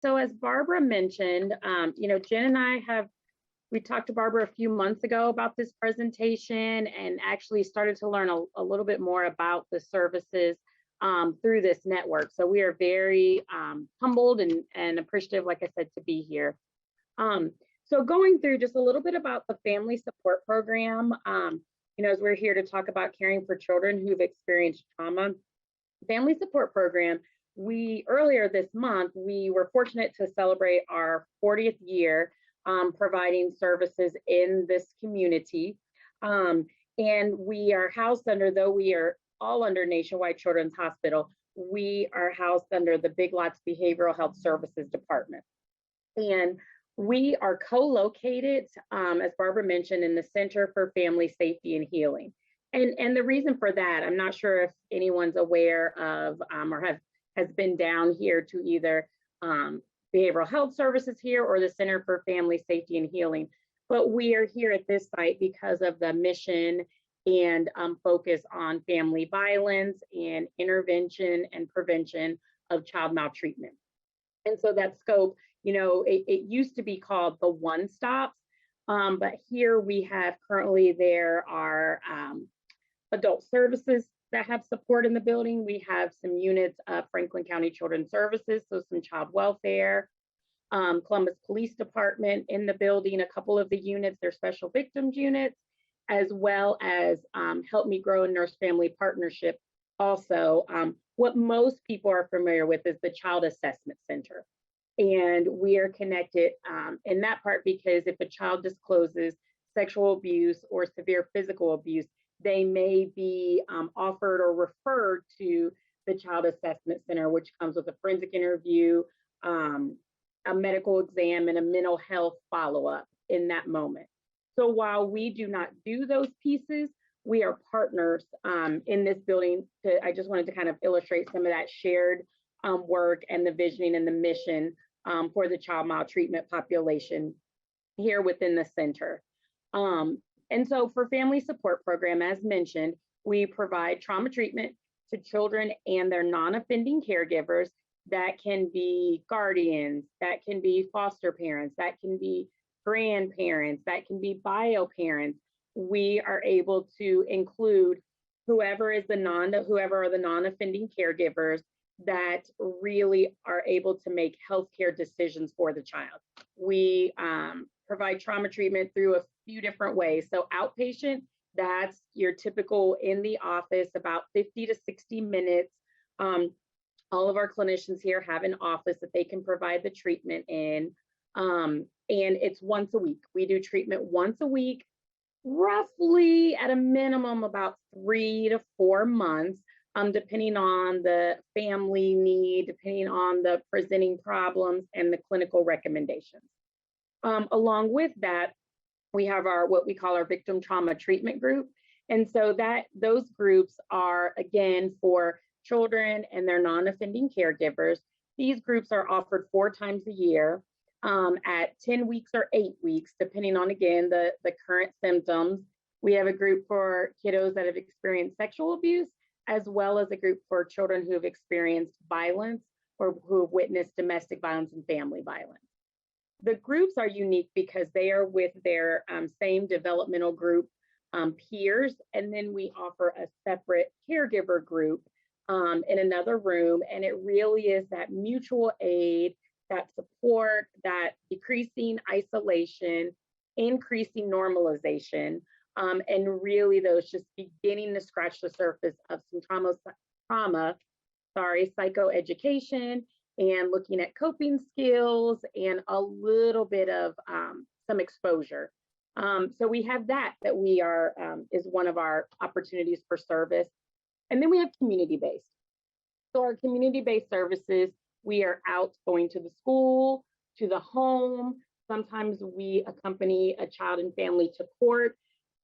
So as Barbara mentioned, Jen and we talked to Barbara a few months ago about this presentation and actually started to learn a little bit more about the services through this network. So we are very humbled and appreciative, like I said, to be here. So going through just a little bit about the family support program, as we're here to talk about caring for children who've experienced trauma. Family support program, earlier this month, we were fortunate to celebrate our 40th year providing services in this community. And we are housed though we are all under Nationwide Children's Hospital, we are housed under the Big Lots Behavioral Health Services Department. And we are co-located, as Barbara mentioned, in the Center for Family Safety and Healing. And the reason for that, I'm not sure if anyone's aware of or has been down here to either behavioral health services here or the Center for Family Safety and Healing. But we are here at this site because of the mission and focus on family violence and intervention and prevention of child maltreatment. And so that scope, it used to be called the One Stops, but here we have currently, there are adult services that have support in the building. We have some units of Franklin County Children's Services, so some child welfare, Columbus Police Department in the building, a couple of the units, they're special victims units, as well as Help Me Grow and Nurse Family Partnership. Also, what most people are familiar with is the Child Assessment Center. And we are connected in that part because if a child discloses sexual abuse or severe physical abuse, they may be offered or referred to the Child Assessment Center, which comes with a forensic interview, a medical exam, and a mental health follow-up in that moment. So while we do not do those pieces, we are partners in this building. I just wanted to kind of illustrate some of that shared work and the visioning and the mission for the child maltreatment population here within the center. And so for family support program, as mentioned, we provide trauma treatment to children and their non-offending caregivers. That can be guardians, that can be foster parents, that can be grandparents, that can be bio parents. We are able to include whoever are the non-offending caregivers that really are able to make healthcare decisions for the child. We provide trauma treatment through a few different ways. So outpatient, that's your typical in the office, about 50 to 60 minutes. All of our clinicians here have an office that they can provide the treatment in. And it's once a week. We do treatment once a week, roughly at a minimum about 3 to 4 months, depending on the family need, depending on the presenting problems and the clinical recommendations. Along with that, we have what we call our victim trauma treatment group. And so those groups are, again, for children and their non-offending caregivers. These groups are offered 4 times a year at 10 weeks or 8 weeks, depending on, again, the current symptoms. We have a group for kiddos that have experienced sexual abuse, as well as a group for children who have experienced violence or who have witnessed domestic violence and family violence. The groups are unique because they are with their same developmental group peers, and then we offer a separate caregiver group in another room, and it really is that mutual aid, that support, that decreasing isolation, increasing normalization, and really those just beginning to scratch the surface of some psychoeducation, and looking at coping skills and a little bit of some exposure. So we have that we are, is one of our opportunities for service. And then we have community-based. So our community-based services, we are out going to the school, to the home. Sometimes we accompany a child and family to court,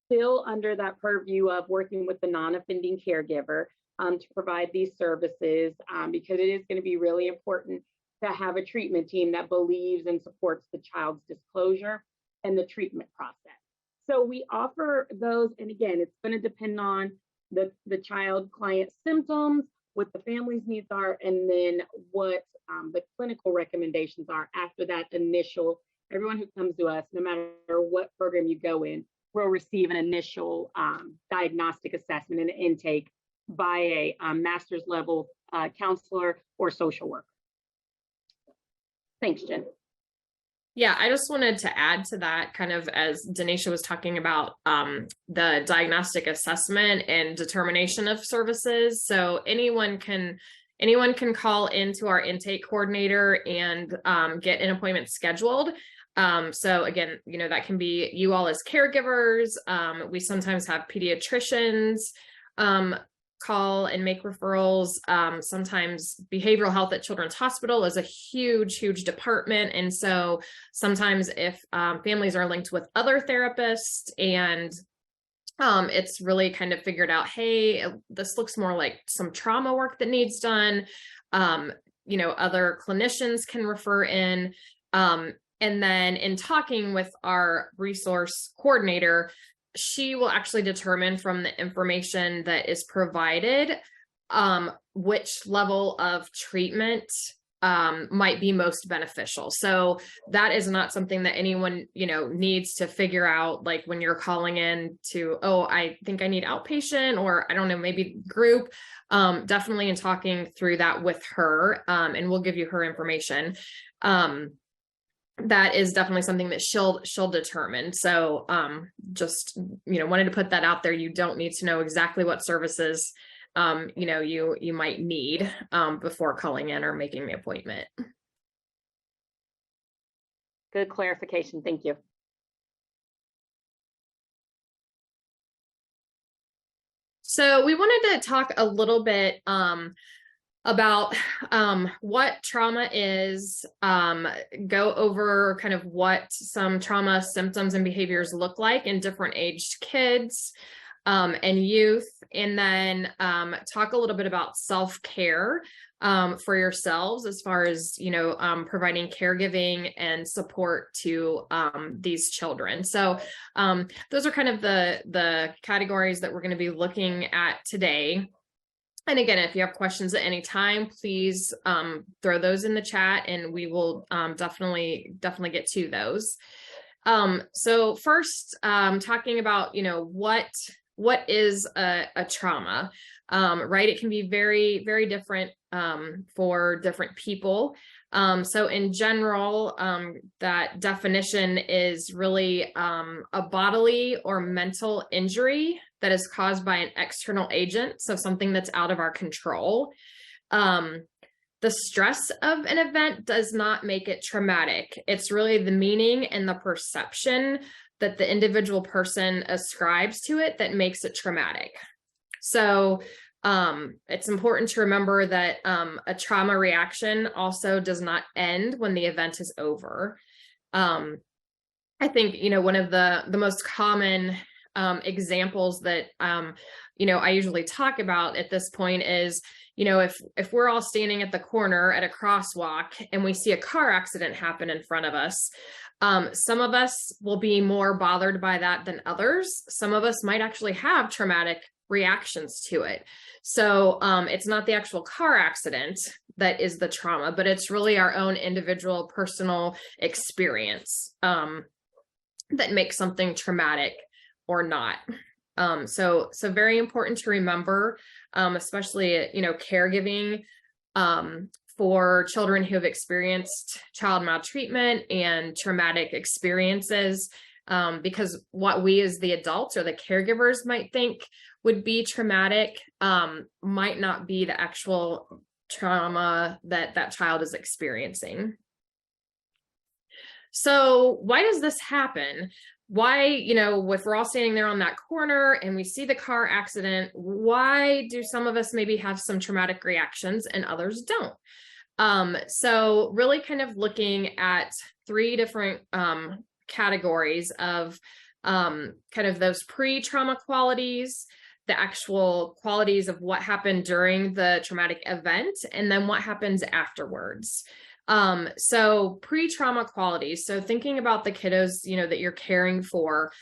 still under that purview of working with the non-offending caregiver to provide these services, because it is going to be really important to have a treatment team that believes and supports the child's disclosure and the treatment process. So we offer those, and again, it's going to depend on the child client symptoms, what the family's needs are, and then what the clinical recommendations are after that initial. Everyone who comes to us, no matter what program you go in, will receive an initial diagnostic assessment and intake by a master's level counselor or social worker. Thanks, Jen. Yeah, I just wanted to add to that, kind of as Daneisha was talking about the diagnostic assessment and determination of services. So anyone can call into our intake coordinator and get an appointment scheduled. So again, that can be you all as caregivers. We sometimes have pediatricians call and make referrals. Sometimes behavioral health at Children's Hospital is a huge department. And so sometimes if families are linked with other therapists and it's really kind of figured out, hey, this looks more like some trauma work that needs done. Other clinicians can refer in. And then in talking with our resource coordinator, she will actually determine from the information that is provided, which level of treatment might be most beneficial. So that is not something that anyone, needs to figure out, like when you're calling in to, oh, I think I need outpatient, or I don't know, maybe group. Definitely in talking through that with her, and we'll give you her information. That is definitely something that she'll determine. So just, wanted to put that out there. You don't need to know exactly what services, you might need before calling in or making the appointment. Good clarification. Thank you. So we wanted to talk a little bit about what trauma is, go over kind of what some trauma symptoms and behaviors look like in different aged kids and youth, and then talk a little bit about self-care for yourselves as far as, providing caregiving and support to these children. So those are kind of the categories that we're going to be looking at today. And again, if you have questions at any time, please throw those in the chat and we will definitely get to those. So first, talking about, what is a trauma, right? It can be very, very different for different people. So in general, that definition is really a bodily or mental injury that is caused by an external agent, so something that's out of our control. The stress of an event does not make it traumatic. It's really the meaning and the perception that the individual person ascribes to it that makes it traumatic. So it's important to remember that a trauma reaction also does not end when the event is over. I think, one of the most common examples that, I usually talk about at this point is, if we're all standing at the corner at a crosswalk and we see a car accident happen in front of us, some of us will be more bothered by that than others. Some of us might actually have traumatic reactions to it. So it's not the actual car accident that is the trauma, but it's really our own individual personal experience that makes something traumatic or not. So very important to remember, especially, caregiving for children who have experienced child maltreatment and traumatic experiences, because what we as the adults or the caregivers might think would be traumatic might not be the actual trauma that that child is experiencing. So why does this happen? Why, if we're all standing there on that corner and we see the car accident, why do some of us maybe have some traumatic reactions and others don't? So really kind of looking at three different categories of kind of those pre-trauma qualities, the actual qualities of what happened during the traumatic event, and then what happens afterwards. So pre-trauma qualities. So thinking about the kiddos, that you're caring for,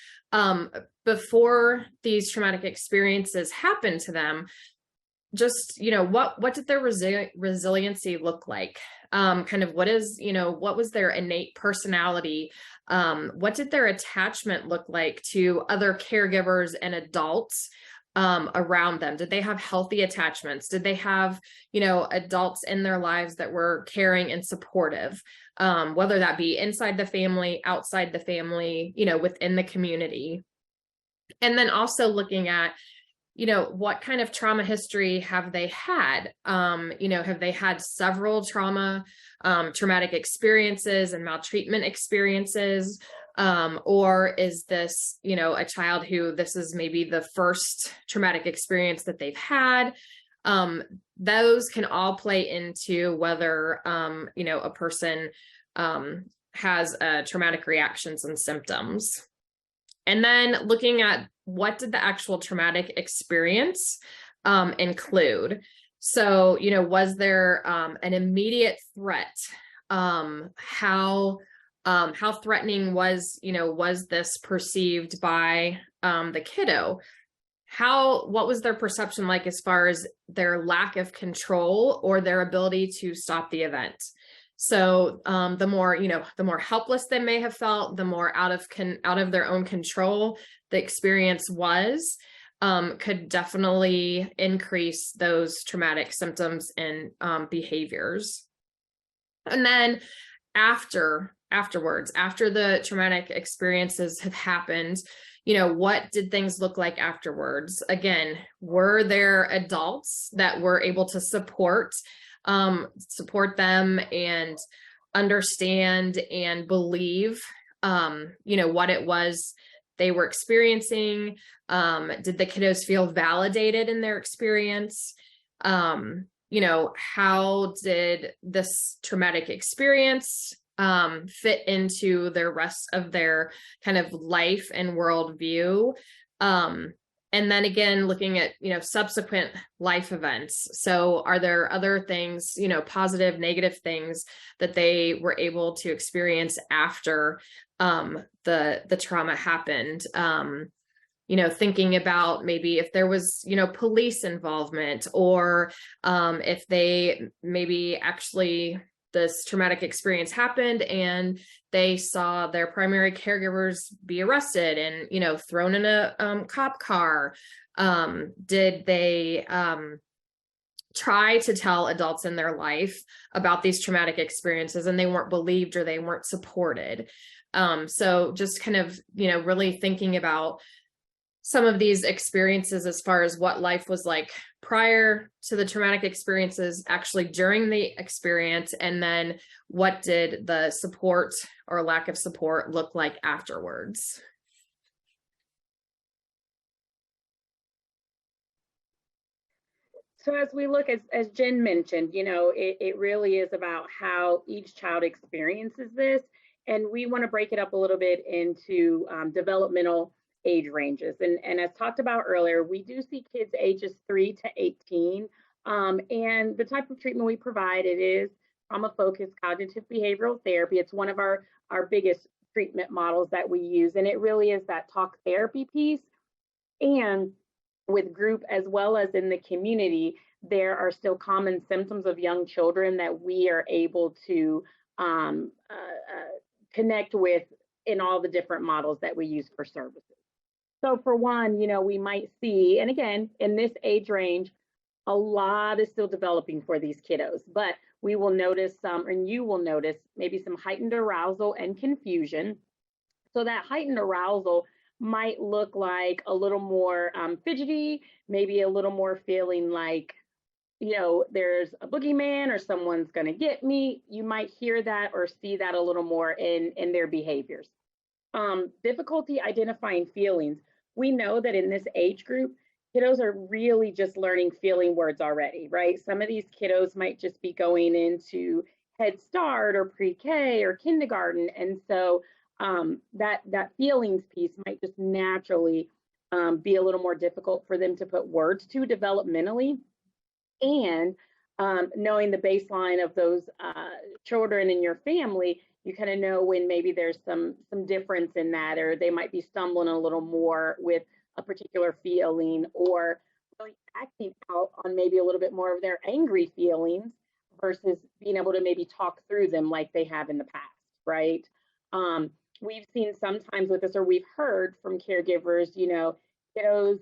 before these traumatic experiences happen to them, just, what did their resiliency look like? Kind of what was their innate personality? What did their attachment look like to other caregivers and adults around them? Did they have healthy attachments? Did they have, adults in their lives that were caring and supportive, whether that be inside the family, outside the family, within the community? And then also looking at, what kind of trauma history have they had? Have they had several traumatic experiences and maltreatment experiences? Or is this, a child who this is maybe the first traumatic experience that they've had? Those can all play into whether, a person has traumatic reactions and symptoms. And then looking at what did the actual traumatic experience include? So, was there an immediate threat? How threatening was this perceived by the kiddo? What was their perception like as far as their lack of control or their ability to stop the event? So the more helpless they may have felt, the more out of their own control the experience was, could definitely increase those traumatic symptoms and behaviors. And then afterwards, after the traumatic experiences have happened, what did things look like afterwards? Again, were there adults that were able to support them and understand and believe, what it was they were experiencing? Did the kiddos feel validated in their experience? How did this traumatic experience fit into the rest of their kind of life and worldview? And then again, looking at, subsequent life events. So are there other things, positive, negative things that they were able to experience after the trauma happened? Thinking about maybe if there was, police involvement, or if they maybe actually this traumatic experience happened and they saw their primary caregivers be arrested and, thrown in a cop car. Did they try to tell adults in their life about these traumatic experiences and they weren't believed or they weren't supported? So just kind of, really thinking about some of these experiences as far as what life was like prior to the traumatic experiences, actually during the experience, and then what did the support or lack of support look like afterwards? So as we look, as Jen mentioned, it really is about how each child experiences this. And we want to break it up a little bit into developmental age ranges. And as talked about earlier, we do see kids ages 3 to 18. And the type of treatment we provide, it is trauma-focused cognitive behavioral therapy. It's one of our biggest treatment models that we use. And it really is that talk therapy piece. And with group as well as in the community, there are still common symptoms of young children that we are able to connect with in all the different models that we use for services. So for one, we might see, and again, in this age range, a lot is still developing for these kiddos, but we will notice and you will notice maybe some heightened arousal and confusion. So that heightened arousal might look like a little more fidgety, maybe a little more feeling like, there's a boogeyman or someone's going to get me. You might hear that or see that a little more in their behaviors. Difficulty identifying feelings. We know that in this age group, kiddos are really just learning feeling words already, right? Some of these kiddos might just be going into Head Start or pre-K or kindergarten. And so that feelings piece might just naturally be a little more difficult for them to put words to developmentally. And knowing the baseline of those children in your family, you kind of know when maybe there's some difference in that, or they might be stumbling a little more with a particular feeling, or really acting out on maybe a little bit more of their angry feelings versus being able to maybe talk through them like they have in the past, right? Um, we've seen sometimes with this, or we've heard from caregivers, kiddos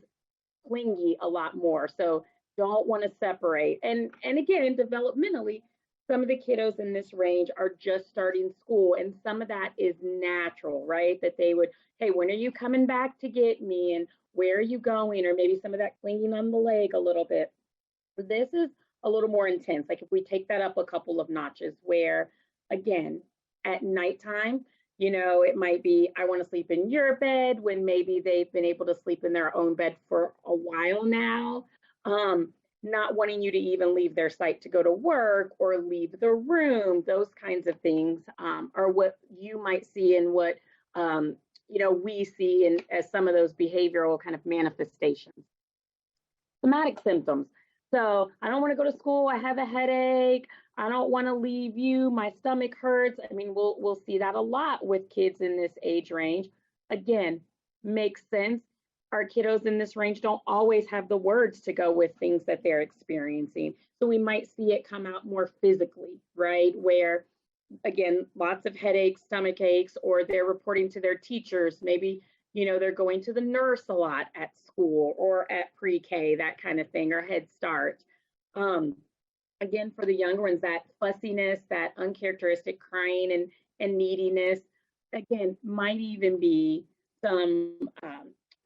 clingy a lot more. So don't want to separate. And again, developmentally, some of the kiddos in this range are just starting school, and some of that is natural, right? That they would, hey, when are you coming back to get me? And where are you going? Or maybe some of that clinging on the leg a little bit. This is a little more intense. Like if we take that up a couple of notches, where again, at nighttime, it might be, I want to sleep in your bed when maybe they've been able to sleep in their own bed for a while now. Not wanting you to even leave their sight to go to work or leave the room, those kinds of things are what you might see and what, we see in, as some of those behavioral kind of manifestations. Somatic symptoms. So I don't want to go to school. I have a headache. I don't want to leave you. My stomach hurts. I mean, we'll see that a lot with kids in this age range. Again, makes sense. Our kiddos in this range don't always have the words to go with things that they're experiencing. So we might see it come out more physically, right? Where, again, lots of headaches, stomach aches, or they're reporting to their teachers. Maybe, they're going to the nurse a lot at school or at pre-K, that kind of thing, or Head Start. Again, for the younger ones, that fussiness, that uncharacteristic crying and neediness, again, might even be some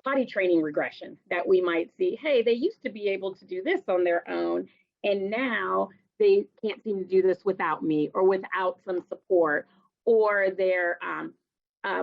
potty training regression that we might see. Hey, they used to be able to do this on their own, and now they can't seem to do this without me or without some support, or they're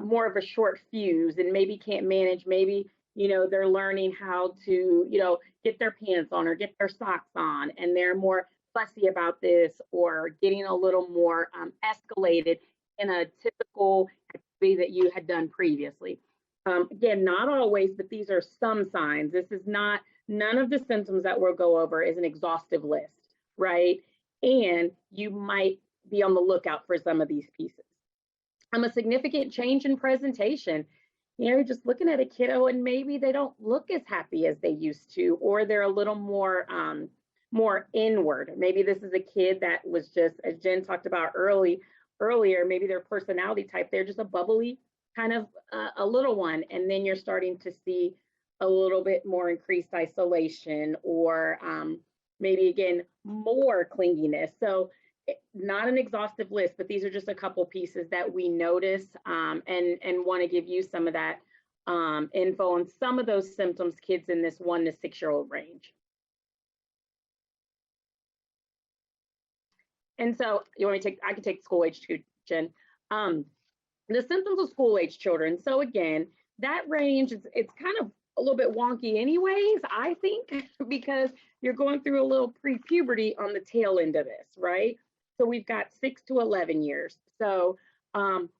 more of a short fuse and maybe can't manage. Maybe, they're learning how to, get their pants on or get their socks on, and they're more fussy about this, or getting a little more escalated in a typical activity that you had done previously. Again, not always, but these are some signs. This is not, none of the symptoms that we'll go over is an exhaustive list, right? And you might be on the lookout for some of these pieces. A significant change in presentation. Just looking at a kiddo and maybe they don't look as happy as they used to, or they're a little more inward. Maybe this is a kid that was just, as Jen talked about earlier, maybe their personality type, they're just a bubbly kind of a little one, and then you're starting to see a little bit more increased isolation, or maybe again more clinginess. So not an exhaustive list, but these are just a couple pieces that we notice and want to give you some of that info on some of those symptoms kids in this 1 to 6 year old range. And so you want me to take, I can take school age too, Jen. The symptoms of school age children. So again, that range, it's kind of a little bit wonky anyways, I think, because you're going through a little pre-puberty on the tail end of this, right? So we've got 6 to 11 years. So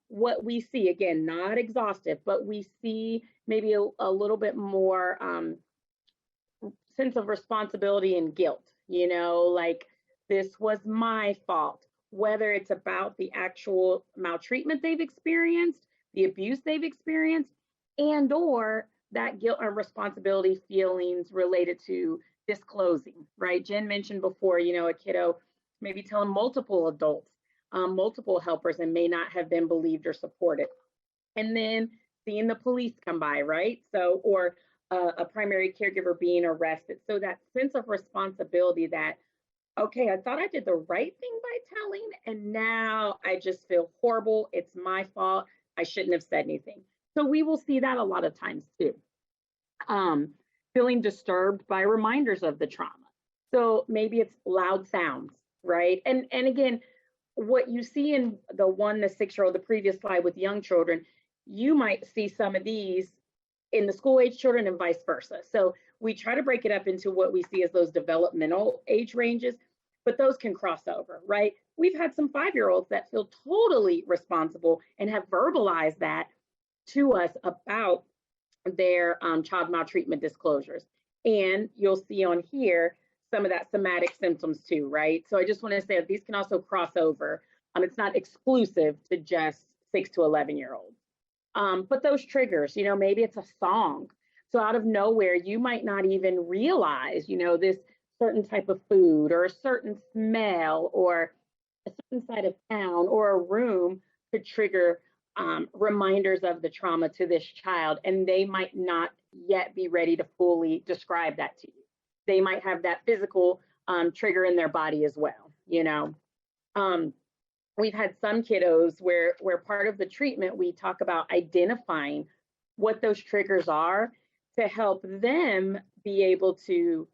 what we see, again, not exhaustive, but we see maybe a little bit more sense of responsibility and guilt, like this was my fault, whether it's about the actual maltreatment they've experienced, the abuse they've experienced, and or that guilt or responsibility feelings related to disclosing, right? Jen mentioned before, a kiddo maybe telling multiple adults, multiple helpers, and may not have been believed or supported. And then seeing the police come by, right? So, or a primary caregiver being arrested. So that sense of responsibility that, okay, I thought I did the right thing by telling, and now I just feel horrible. It's my fault. I shouldn't have said anything. So we will see that a lot of times too. Feeling disturbed by reminders of the trauma. So maybe it's loud sounds, right? And again, what you see in the 1 to 6 year old, the previous slide with young children, you might see some of these in the school age children and vice versa. So we try to break it up into what we see as those developmental age ranges, but those can cross over, right? We've had some 5-year-olds that feel totally responsible and have verbalized that to us about their child maltreatment disclosures. And you'll see on here some of that somatic symptoms too, right? So I just want to say that these can also cross over. It's not exclusive to just 6 to 11 year olds. But those triggers, maybe it's a song. So out of nowhere, you might not even realize, this certain type of food or a certain smell or a certain side of town or a room could trigger reminders of the trauma to this child, and they might not yet be ready to fully describe that to you. They might have that physical trigger in their body as well. We've had some kiddos where part of the treatment, we talk about identifying what those triggers are to help them be able to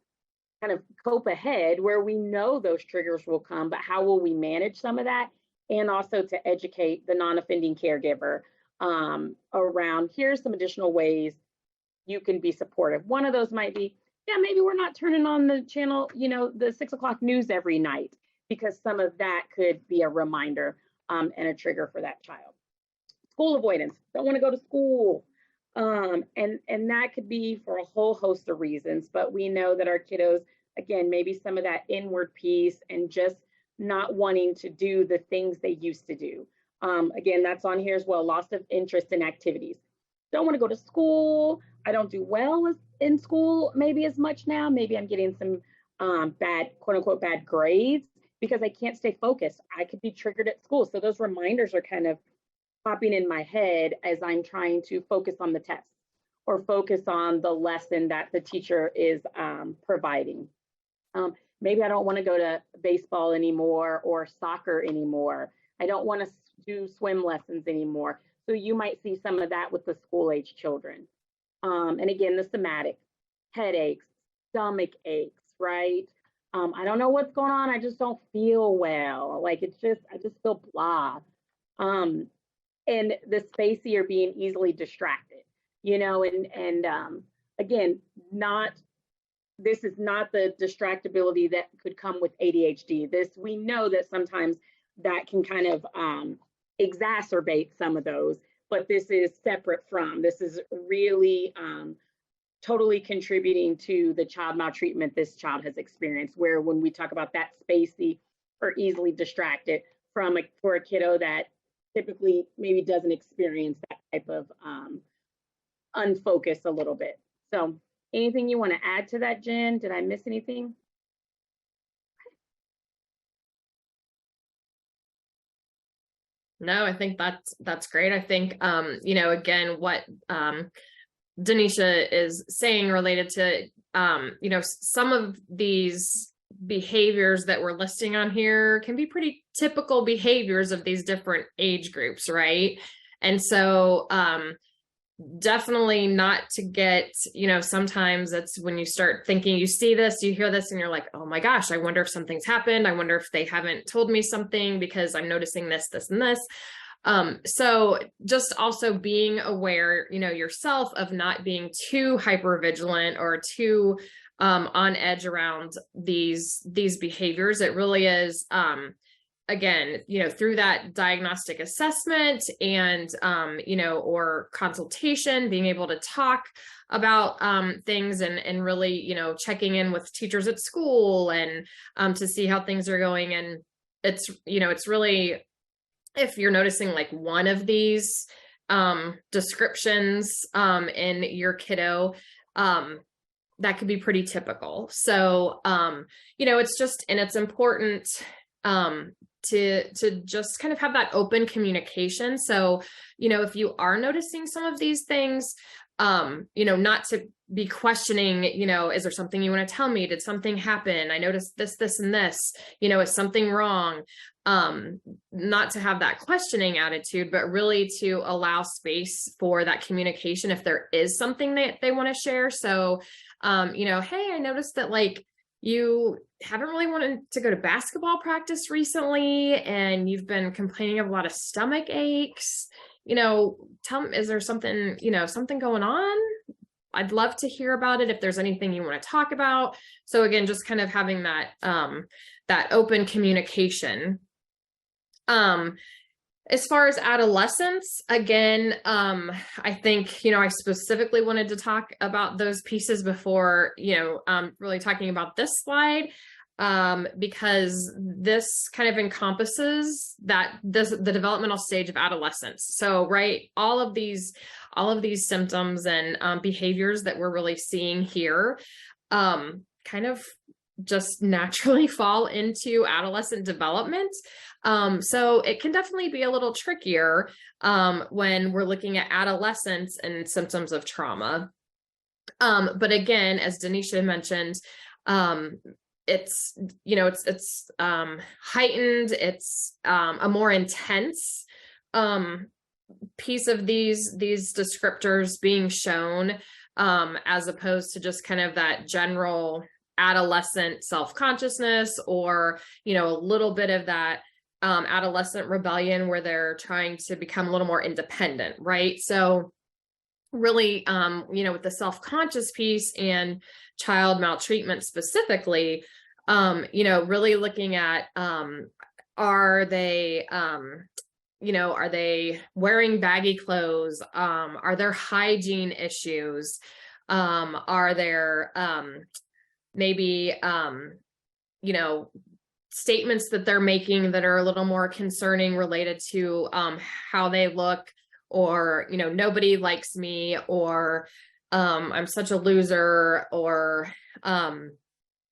kind of cope ahead, where we know those triggers will come, but how will we manage some of that? And also to educate the non-offending caregiver around, here's some additional ways you can be supportive. One of those might be, yeah, maybe we're not turning on the channel, the 6 o'clock news every night, because some of that could be a reminder and a trigger for that child. School avoidance, don't want to go to school. And that could be for a whole host of reasons, but we know that our kiddos, again, maybe some of that inward peace and just not wanting to do the things they used to do. Again, that's on here as well, loss of interest in activities. Don't want to go to school. I don't do well in school maybe as much now. Maybe I'm getting some bad, quote unquote, bad grades because I can't stay focused. I could be triggered at school. So those reminders are kind of popping in my head as I'm trying to focus on the test or focus on the lesson that the teacher is providing. Maybe I don't want to go to baseball anymore or soccer anymore. I don't want to do swim lessons anymore. So you might see some of that with the school-age children. And again, the somatic, headaches, stomach aches, right? I don't know what's going on. I just don't feel well. Like I just feel blah. And the spacey or being easily distracted, and again, this is not the distractibility that could come with ADHD. We know that sometimes that can kind of exacerbate some of those, but this is separate from, this is really totally contributing to the child maltreatment this child has experienced, where when we talk about that spacey or easily distracted for a kiddo that typically maybe doesn't experience that type of unfocus a little bit. So anything you want to add to that, Jen? Did I miss anything? No, I think that's great. I think, again, what Daneisha is saying related to, some of these behaviors that we're listing on here can be pretty typical behaviors of these different age groups, right? And so definitely not to get, sometimes it's when you start thinking, you see this, you hear this, and you're like, oh my gosh, I wonder if something's happened. I wonder if they haven't told me something because I'm noticing this, this, and this. So just also being aware, yourself of not being too hypervigilant or too on edge around these behaviors. It really is, again, through that diagnostic assessment and, or consultation, being able to talk about things and really, checking in with teachers at school and to see how things are going. And it's, it's really, if you're noticing like one of these descriptions in your kiddo, that could be pretty typical. So, it's just, and it's important to just kind of have that open communication. So, if you are noticing some of these things, not to be questioning, is there something you want to tell me? Did something happen? I noticed this, this, and this, is something wrong? Not to have that questioning attitude, but really to allow space for that communication if there is something that they want to share. So, hey, I noticed that like you haven't really wanted to go to basketball practice recently, and you've been complaining of a lot of stomach aches. Tell me, is there something, something going on? I'd love to hear about it if there's anything you want to talk about. So again, just kind of having that, that open communication. As far as adolescence, again, I think, I specifically wanted to talk about those pieces before, really talking about this slide. because this kind of encompasses the developmental stage of adolescence. So, right, all of these symptoms and behaviors that we're really seeing here kind of just naturally fall into adolescent development. So it can definitely be a little trickier when we're looking at adolescence and symptoms of trauma. But again, as Daneisha mentioned, it's heightened, it's a more intense piece of these descriptors being shown, as opposed to just kind of that general adolescent self-consciousness, or a little bit of that adolescent rebellion where they're trying to become a little more independent, right? So really, with the self-conscious piece and child maltreatment specifically, really looking at, are they wearing baggy clothes? Are there hygiene issues? Are there maybe, statements that they're making that are a little more concerning related to how they look, or, nobody likes me, or I'm such a loser, or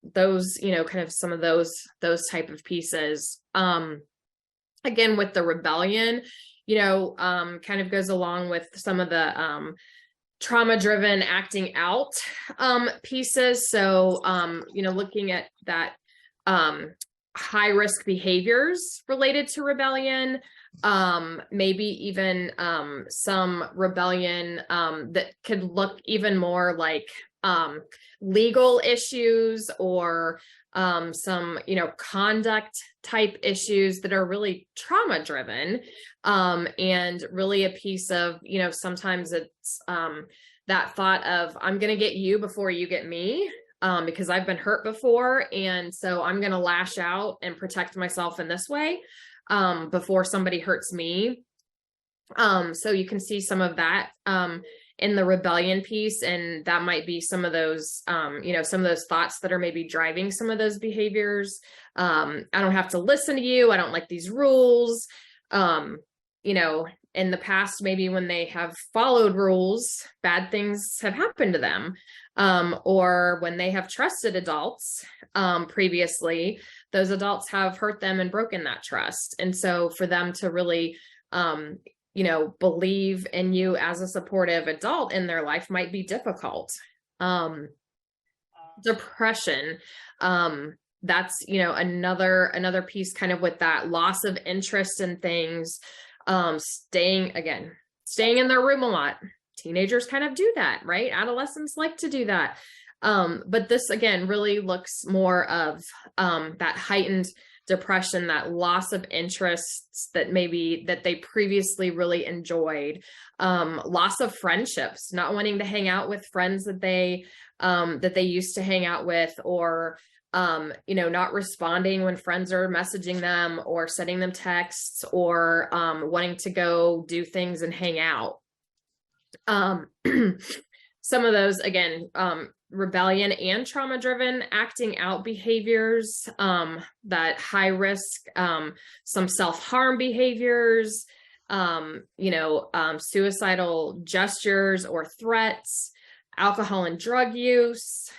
those, kind of some of those type of pieces. Again, with the rebellion, kind of goes along with some of the trauma-driven acting out pieces. So, looking at that high-risk behaviors related to rebellion, maybe even some rebellion that could look even more like legal issues, or some conduct type issues that are really trauma driven, and really a piece of sometimes it's that thought of, I'm going to get you before you get me, because I've been hurt before, and so I'm going to lash out and protect myself in this way before somebody hurts me. So you can see some of that in the rebellion piece, and that might be some of those, some of those thoughts that are maybe driving some of those behaviors. I don't have to listen to you. I don't like these rules. In the past, maybe when they have followed rules, bad things have happened to them. Or when they have trusted adults previously, those adults have hurt them and broken that trust. And so for them to really, believe in you as a supportive adult in their life might be difficult. Depression, that's, another piece kind of with that loss of interest in things, staying in their room a lot. Teenagers kind of do that, right? Adolescents like to do that. But this, again, really looks more of that heightened depression, that loss of interests that they previously really enjoyed, loss of friendships, not wanting to hang out with friends that they used to hang out with, or not responding when friends are messaging them or sending them texts, or wanting to go do things and hang out. Some of those, again, rebellion and trauma-driven acting out behaviors, that high risk, some self-harm behaviors, suicidal gestures or threats, alcohol and drug use,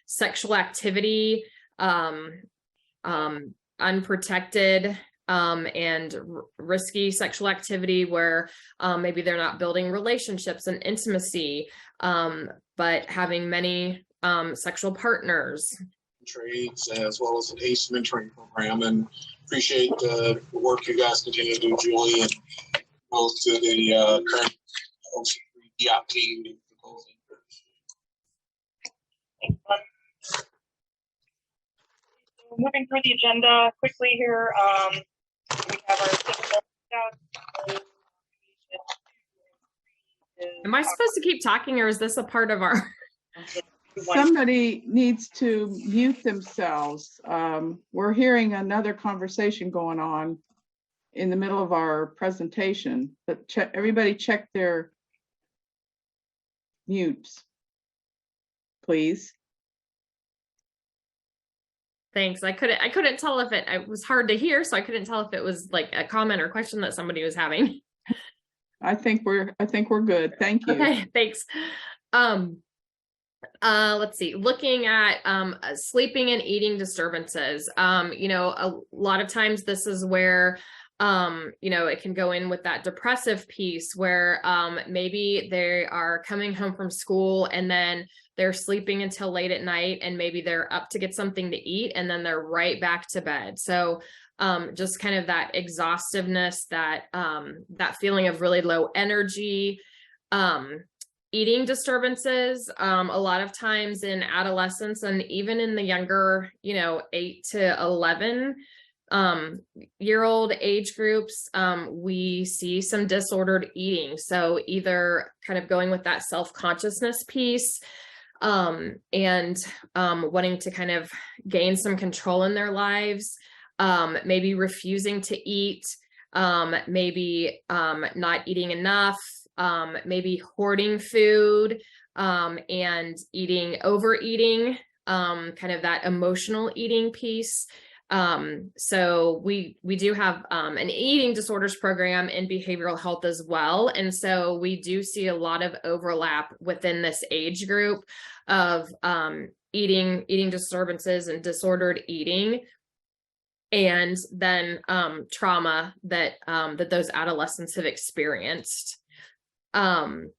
sexual activity, unprotected and risky sexual activity where maybe they're not building relationships and intimacy, but having many sexual partners. Trades, as well as an ACE mentoring program, and appreciate the work you guys continue to do, Julie, and both to the current DIOP team. Moving through the agenda quickly here, we have our Am I supposed to keep talking, or is this a part of our? Somebody needs to mute themselves. We're hearing another conversation going on in the middle of our presentation, but everybody check their mutes, please. Thanks. I couldn't tell if it was hard to hear, so I couldn't tell if it was like a comment or question that somebody was having. I think we're good. Thank you. Okay, thanks. Let's see, looking at sleeping and eating disturbances. A lot of times this is where it can go in with that depressive piece where maybe they are coming home from school and then they're sleeping until late at night, and maybe they're up to get something to eat and then they're right back to bed. So just kind of that exhaustiveness, that feeling of really low energy. Eating disturbances, a lot of times in adolescence and even in the younger, 8 to 11 year old age groups, we see some disordered eating. So either kind of going with that self-consciousness piece, and wanting to kind of gain some control in their lives, maybe refusing to eat, maybe not eating enough, maybe hoarding food, and overeating, kind of that emotional eating piece. So we do have an eating disorders program in behavioral health as well. And so we do see a lot of overlap within this age group of eating disturbances and disordered eating. And then trauma that those adolescents have experienced. And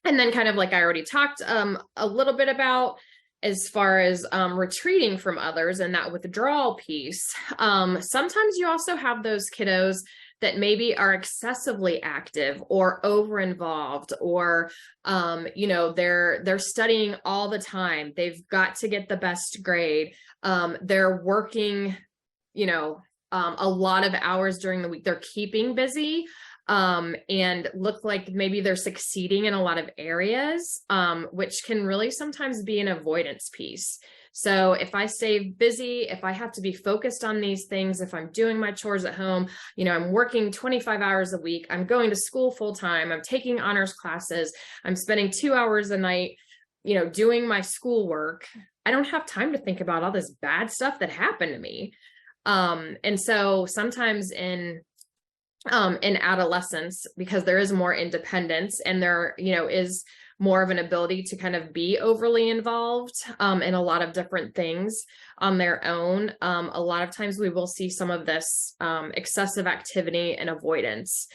then kind of like I already talked a little bit about, as far as retreating from others and that withdrawal piece. Sometimes you also have those kiddos that maybe are excessively active or over involved, or they're studying all the time. They've got to get the best grade. They're working a lot of hours during the week. They're keeping busy, and look like maybe they're succeeding in a lot of areas, which can really sometimes be an avoidance piece. So if I stay busy, if I have to be focused on these things, if I'm doing my chores at home, I'm working 25 hours a week, I'm going to school full time, I'm taking honors classes, I'm spending 2 hours a night, doing my schoolwork, I don't have time to think about all this bad stuff that happened to me. And so sometimes in adolescence, because there is more independence and there, is more of an ability to kind of be overly involved in a lot of different things on their own. A lot of times we will see some of this excessive activity and avoidance,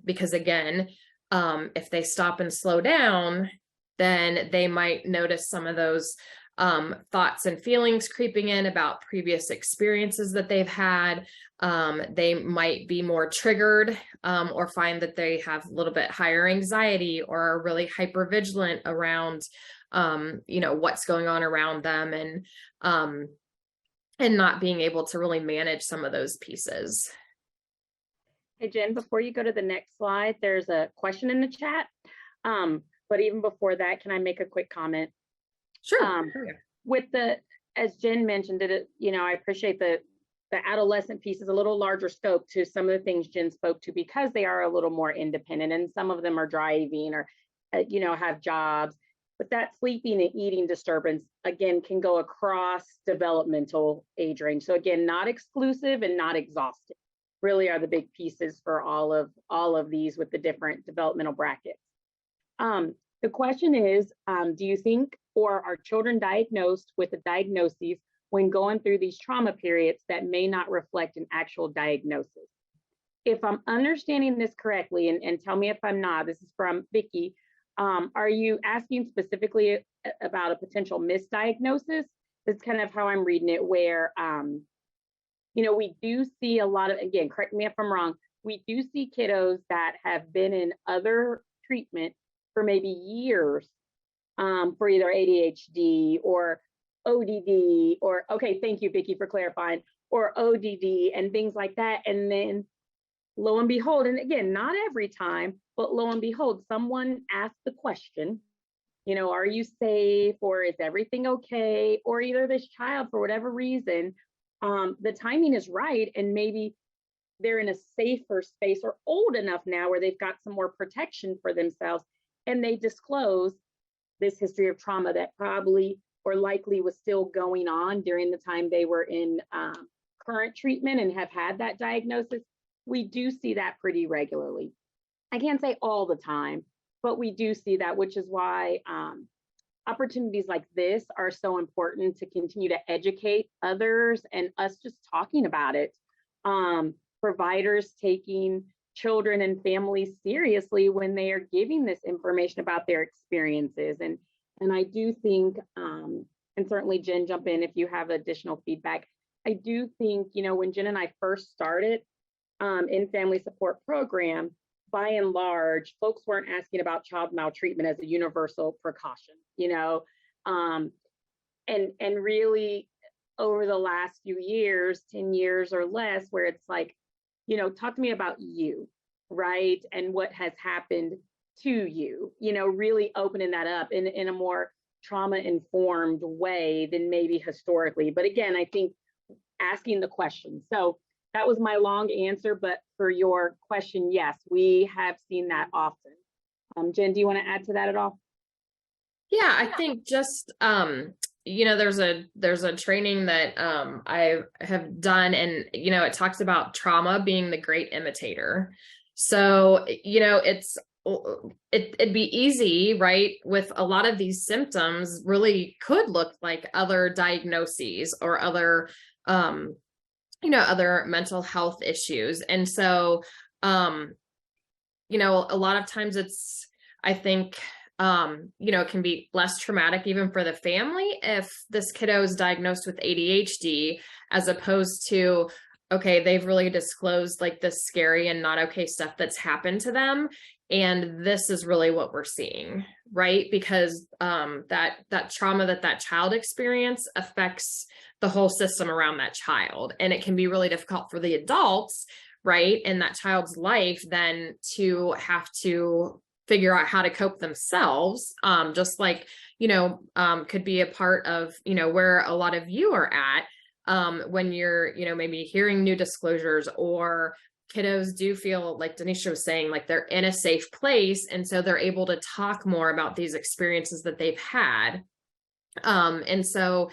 because again, if they stop and slow down, then they might notice some of those thoughts and feelings creeping in about previous experiences that they've had. They might be more triggered, or find that they have a little bit higher anxiety or are really hypervigilant around, what's going on around them, and not being able to really manage some of those pieces. Hey, Jen, before you go to the next slide, there's a question in the chat. But even before that, can I make a quick comment? Sure. As Jen mentioned it, I appreciate the adolescent piece is a little larger scope to some of the things Jen spoke to, because they are a little more independent, and some of them are driving or, have jobs. But that sleeping and eating disturbance, again, can go across developmental age range. So again, not exclusive and not exhaustive, really are the big pieces for all of these with the different developmental brackets. The question is, do you think, or are children diagnosed with the diagnoses when going through these trauma periods that may not reflect an actual diagnosis? If I'm understanding this correctly, and tell me if I'm not, this is from Vicky, are you asking specifically about a potential misdiagnosis? That's kind of how I'm reading it, where, we do see a lot of, again, correct me if I'm wrong, we do see kiddos that have been in other treatment for maybe years, for either ADHD or ODD, or, okay, thank you, Vicki, for clarifying, or ODD and things like that. And then lo and behold, and again, not every time, but lo and behold, someone asked the question, are you safe, or is everything okay? Or either this child, for whatever reason, the timing is right, and maybe they're in a safer space or old enough now where they've got some more protection for themselves, and they disclose this history of trauma that probably or likely was still going on during the time they were in current treatment and have had that diagnosis. We do see that pretty regularly. I can't say all the time, but we do see that, which is why opportunities like this are so important to continue to educate others and us just talking about it. Providers taking children and families seriously when they are giving this information about their experiences. And I do think, and certainly Jen, jump in if you have additional feedback. I do think, when Jen and I first started in family support program, by and large, folks weren't asking about child maltreatment as a universal precaution, and really over the last few years, 10 years or less, where it's like, talk to me about you, right? And what has happened to you, really opening that up in a more trauma-informed way than maybe historically. But again, I think asking the question. So that was my long answer, but for your question, yes, we have seen that often. Jen, do you want to add to that at all? Yeah, I think just there's a training that I have done, and it talks about trauma being the great imitator. So it'd be easy, right? With a lot of these symptoms, really could look like other diagnoses or other other mental health issues. And so, a lot of times I think, it can be less traumatic even for the family if this kiddo is diagnosed with ADHD, as opposed to, okay, they've really disclosed like this scary and not okay stuff that's happened to them. And this is really what we're seeing, right? Because that trauma that child experienced affects the whole system around that child. And it can be really difficult for the adults, right, in that child's life then to have to figure out how to cope themselves, just like, could be a part of, where a lot of you are at when you're, maybe hearing new disclosures, or kiddos do feel, like Daneisha was saying, like they're in a safe place. And so they're able to talk more about these experiences that they've had. And so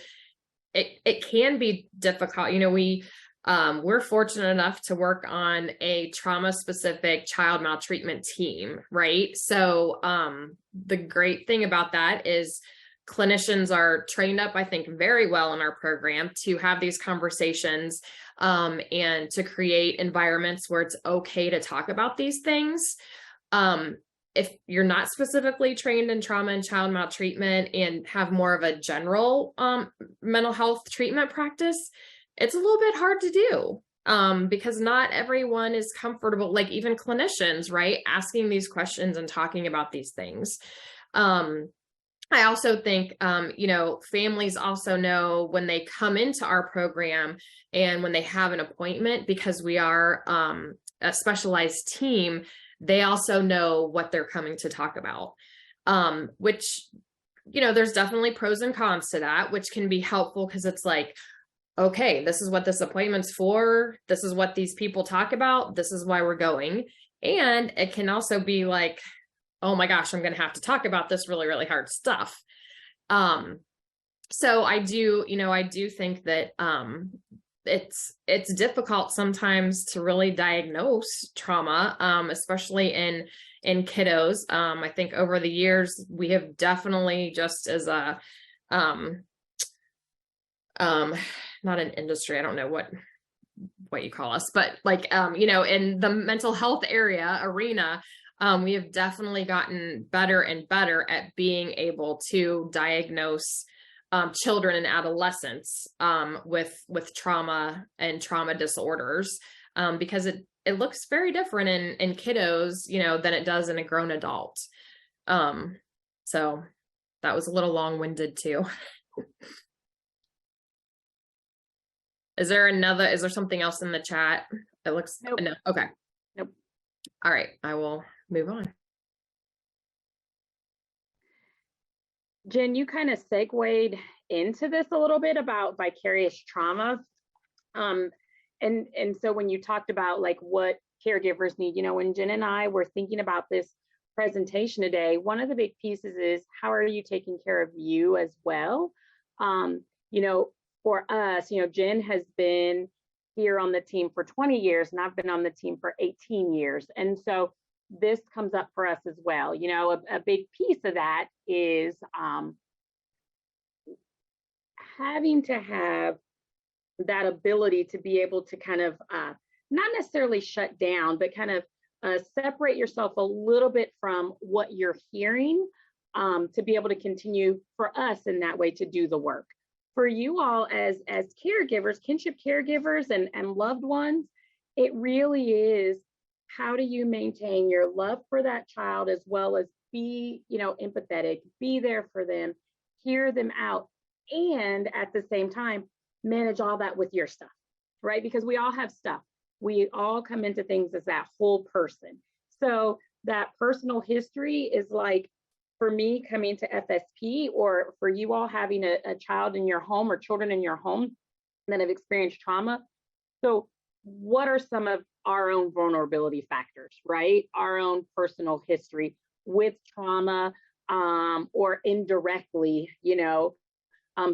it can be difficult. We're fortunate enough to work on a trauma specific child maltreatment team, right? So the great thing about that is clinicians are trained up, I think, very well in our program to have these conversations and to create environments where it's okay to talk about these things. If you're not specifically trained in trauma and child maltreatment and have more of a general mental health treatment practice, it's a little bit hard to do because not everyone is comfortable, like even clinicians, right, asking these questions and talking about these things. I also think, families also know when they come into our program and when they have an appointment, because we are a specialized team, they also know what they're coming to talk about, which, there's definitely pros and cons to that, which can be helpful because it's like, okay, this is what this appointment's for. This is what these people talk about. This is why we're going. And it can also be like, oh my gosh, I'm going to have to talk about this really, really hard stuff. So I do think that, it's difficult sometimes to really diagnose trauma, especially in kiddos. I think over the years, we have definitely, just as a, not an industry, I don't know what you call us, but like, in the mental health arena, we have definitely gotten better and better at being able to diagnose children and adolescents with trauma and trauma disorders, because it looks very different in kiddos, than it does in a grown adult. So that was a little long-winded too. Is there something else in the chat? It looks, Nope. No. Okay. Nope. All right. I will move on. Jen, you kind of segued into this a little bit about vicarious trauma. And so when you talked about like what caregivers need, when Jen and I were thinking about this presentation today, one of the big pieces is how are you taking care of you as well? You know, for us, you know, Jen has been here on the team for 20 years and I've been on the team for 18 years. And so this comes up for us as well. You know, a big piece of that is having to have that ability to be able to kind of not necessarily shut down, but kind of separate yourself a little bit from what you're hearing to be able to continue for us in that way to do the work. For you all as caregivers, kinship caregivers and loved ones, it really is, how do you maintain your love for that child as well as be, you know, empathetic, be there for them, hear them out, and at the same time, manage all that with your stuff, right? Because we all have stuff. We all come into things as that whole person. So that personal history is like, for me coming to FSP, or for you all having a child in your home or children in your home that have experienced trauma. So what are some of our own vulnerability factors, right? Our own personal history with trauma or indirectly, you know,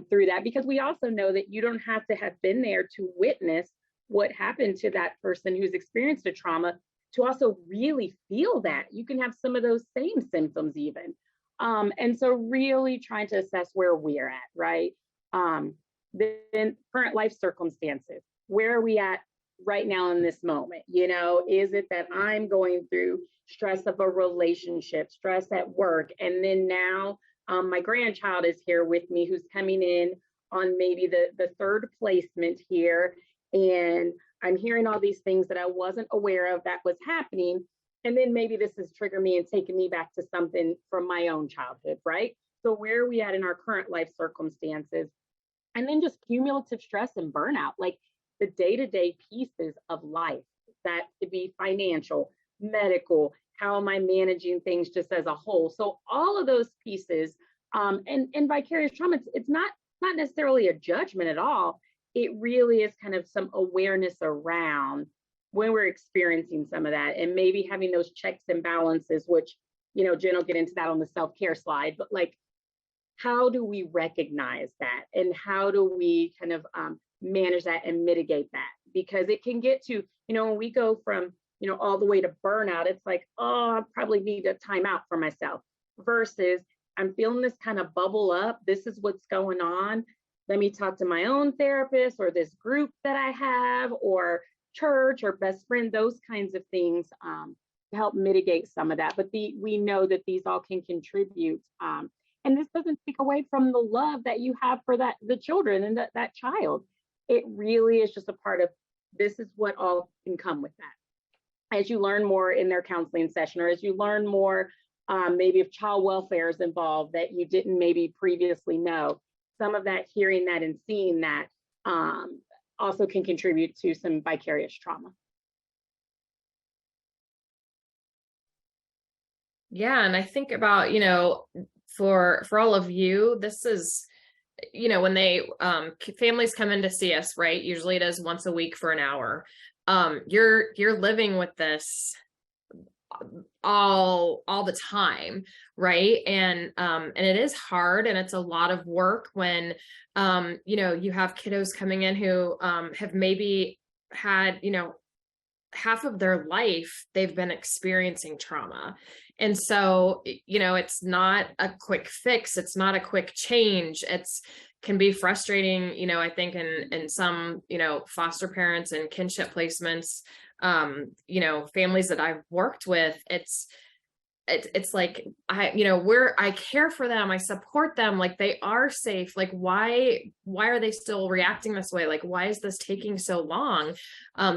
through that, because we also know that you don't have to have been there to witness what happened to that person who's experienced a trauma to also really feel that. You can have some of those same symptoms even. And so really trying to assess where we're at, right? Then current life circumstances, where are we at right now in this moment? You know, is it that I'm going through stress of a relationship, stress at work, and then now my grandchild is here with me who's coming in on maybe the third placement here, and I'm hearing all these things that I wasn't aware of that was happening. And then maybe this has triggered me and taken me back to something from my own childhood, right? So where are we at in our current life circumstances? And then just cumulative stress and burnout, like the day-to-day pieces of life. That could be financial, medical, how am I managing things just as a whole? So all of those pieces, and vicarious trauma, it's not necessarily a judgment at all. It really is kind of some awareness around when we're experiencing some of that, and maybe having those checks and balances, which, you know, Jen will get into that on the self-care slide, but like, how do we recognize that? And how do we kind of manage that and mitigate that? Because it can get to, you know, when we go from, you know, all the way to burnout, it's like, oh, I probably need a timeout for myself, versus I'm feeling this kind of bubble up. This is what's going on. Let me talk to my own therapist or this group that I have, or church or best friend, those kinds of things to help mitigate some of that. But we know that these all can contribute. And this doesn't take away from the love that you have for the children and that child. It really is just a part of, this is what all can come with that. As you learn more in their counseling session, or as you learn more, maybe if child welfare is involved that you didn't maybe previously know, some of that, hearing that and seeing that also can contribute to some vicarious trauma. Yeah, and I think about, you know, for all of you, this is, you know, when they families come in to see us, right? Usually it is once a week for an hour. You're living with this all the time, right? And it is hard, and it's a lot of work when you know, you have kiddos coming in who have maybe had, you know, half of their life they've been experiencing trauma. And so, you know, it's not a quick fix, it's not a quick change. It's can be frustrating, you know, I think in some, you know, foster parents and kinship placements, you know, families that I've worked with, it's like, I care for them, I support them, like they are safe. Like, why are they still reacting this way? Like, why is this taking so long?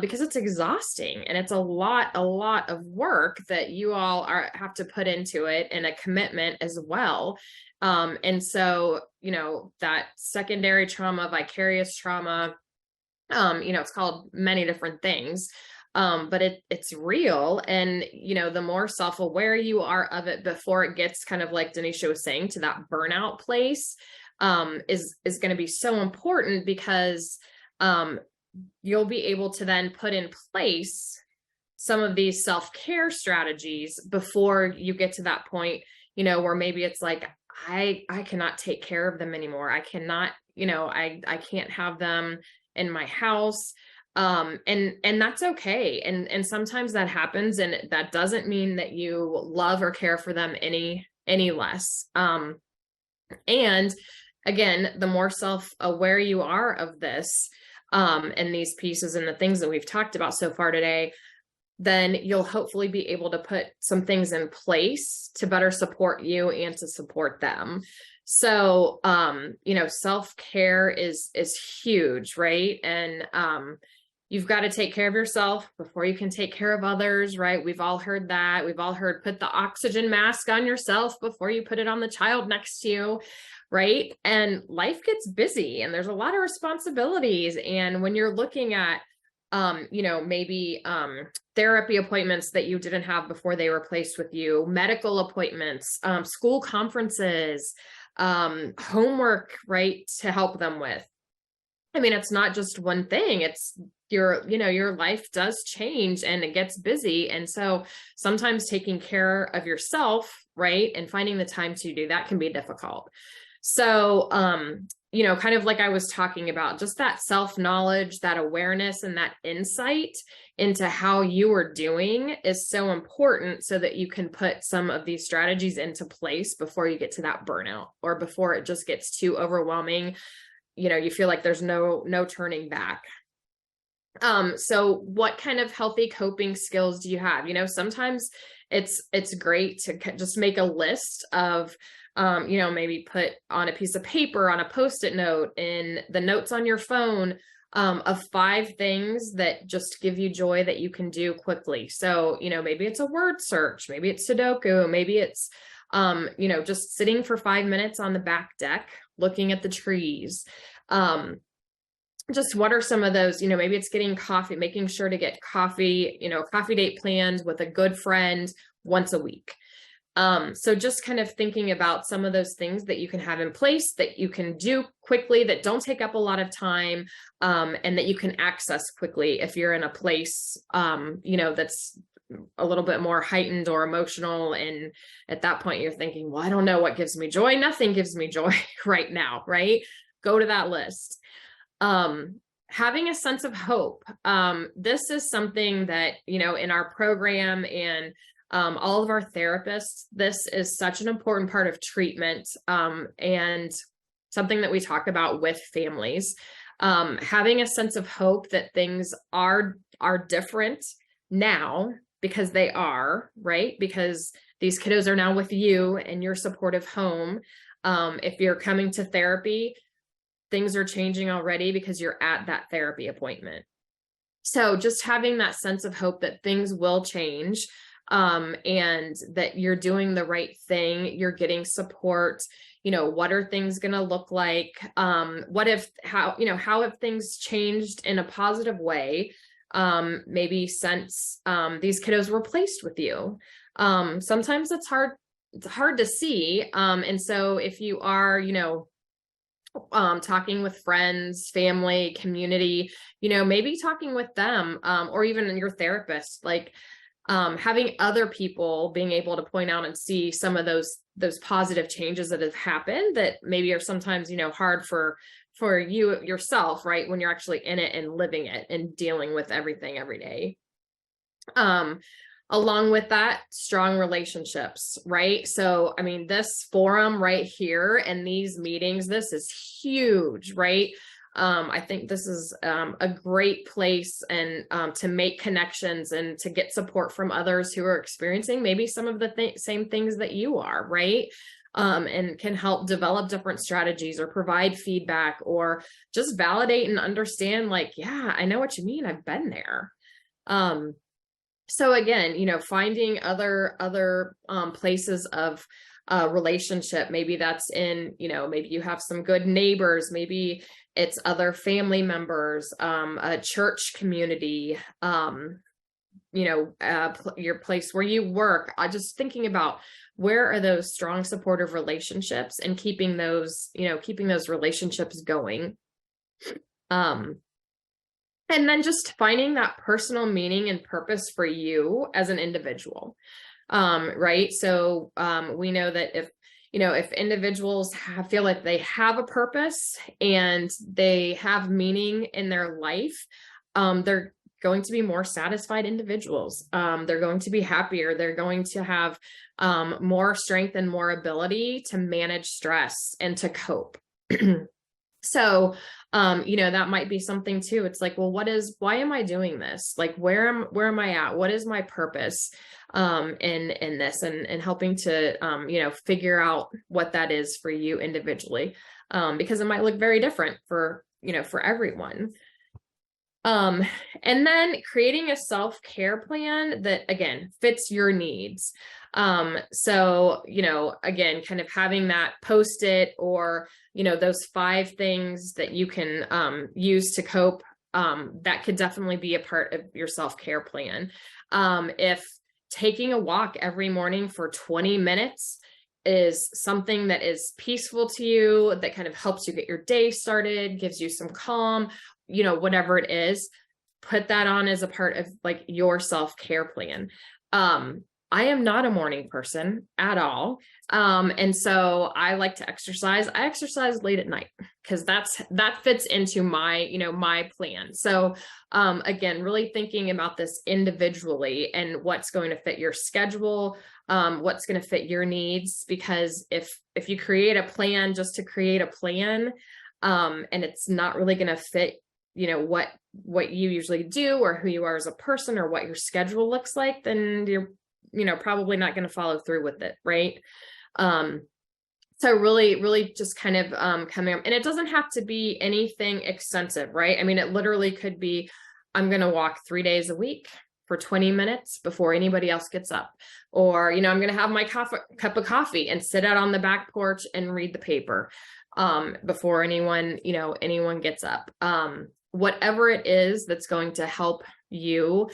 Because it's exhausting, and it's a lot of work that you all have to put into it, and a commitment as well. And so, you know, that secondary trauma, vicarious trauma, you know, it's called many different things. But it's real. And, you know, the more self-aware you are of it before it gets kind of like Daneisha was saying, to that burnout place, is going to be so important, because, you'll be able to then put in place some of these self-care strategies before you get to that point, you know, where maybe it's like, I cannot take care of them anymore. I cannot, I can't have them in my house. And that's okay. And sometimes that happens, and that doesn't mean that you love or care for them any less. And again, the more self-aware you are of this, and these pieces and the things that we've talked about so far today, then you'll hopefully be able to put some things in place to better support you and to support them. So, self-care is huge, right? And, you've got to take care of yourself before you can take care of others, right? We've all heard that. We've all heard, put the oxygen mask on yourself before you put it on the child next to you, right? And life gets busy and there's a lot of responsibilities. And when you're looking at, maybe therapy appointments that you didn't have before they were placed with you, medical appointments, school conferences, homework, right, to help them with. I mean, it's not just one thing. It's your life does change and it gets busy. And so sometimes taking care of yourself, right, and finding the time to do that can be difficult. So, kind of like I was talking about, just that self-knowledge, that awareness, and that insight into how you are doing is so important so that you can put some of these strategies into place before you get to that burnout, or before it just gets too overwhelming. You feel like there's no turning back. So what kind of healthy coping skills do you have? Sometimes it's great to just make a list of, maybe put on a piece of paper, on a Post-it note, in the notes on your phone, of 5 things that just give you joy that you can do quickly. So, maybe it's a word search, maybe it's Sudoku, maybe it's, just sitting for 5 minutes on the back deck, looking at the trees. Just what are some of those, maybe it's getting coffee, making sure to get coffee, coffee date planned with a good friend once a week. So just kind of thinking about some of those things that you can have in place that you can do quickly, that don't take up a lot of time, and that you can access quickly if you're in a place, that's a little bit more heightened or emotional. And at that point you're thinking, well, I don't know what gives me joy. Nothing gives me joy right now, right? Go to that list. Having a sense of hope. This is something that, in our program and all of our therapists, this is such an important part of treatment, and something that we talk about with families. Having a sense of hope that things are different now, because they are, right? Because these kiddos are now with you in your supportive home. If you're coming to therapy, things are changing already because you're at that therapy appointment. So just having that sense of hope that things will change, and that you're doing the right thing, you're getting support. What are things going to look like? How have things changed in a positive way? Maybe since these kiddos were placed with you. Sometimes it's hard to see. And so if you are, talking with friends, family, community, maybe talking with them, or even your therapist, like having other people being able to point out and see some of those positive changes that have happened that maybe are sometimes, hard for you yourself, right? When you're actually in it and living it and dealing with everything every day. Along with that, strong relationships, right? So, I mean, this forum right here and these meetings, this is huge, right? I think this is a great place and to make connections and to get support from others who are experiencing maybe some of the same things that you are, right? And can help develop different strategies or provide feedback or just validate and understand, like, yeah, I know what you mean. I've been there. So again, finding other places of relationship, maybe that's in, maybe you have some good neighbors, maybe it's other family members, a church community, your place where you work. Just thinking about where are those strong supportive relationships and keeping those relationships going. And then just finding that personal meaning and purpose for you as an individual, right? So we know that if if individuals feel like they have a purpose and they have meaning in their life, they're going to be more satisfied individuals. They're going to be happier. They're going to have more strength and more ability to manage stress and to cope. So, that might be something too. It's like, well, why am I doing this? Like, where am I at? What is my purpose, in this, and helping to, figure out what that is for you individually. Because it might look very different for everyone. And then creating a self-care plan that, again, fits your needs. So, again, kind of having that Post-it or, those 5 things that you can, use to cope, that could definitely be a part of your self-care plan. If taking a walk every morning for 20 minutes is something that is peaceful to you, that kind of helps you get your day started, gives you some calm, whatever it is, put that on as a part of like your self-care plan. I am not a morning person at all. And so I like to exercise. I exercise late at night because that fits into my, my plan. So, again, really thinking about this individually and what's going to fit your schedule, what's going to fit your needs, because if you create a plan just to create a plan, and it's not really going to fit, what you usually do or who you are as a person or what your schedule looks like, then you're, probably not going to follow through with it. Right. So really just kind of, coming up, and it doesn't have to be anything extensive, right? I mean, it literally could be, I'm going to walk 3 days a week for 20 minutes before anybody else gets up, or, I'm going to have my cup of coffee and sit out on the back porch and read the paper, before anyone gets up. Whatever it is that's going to help you,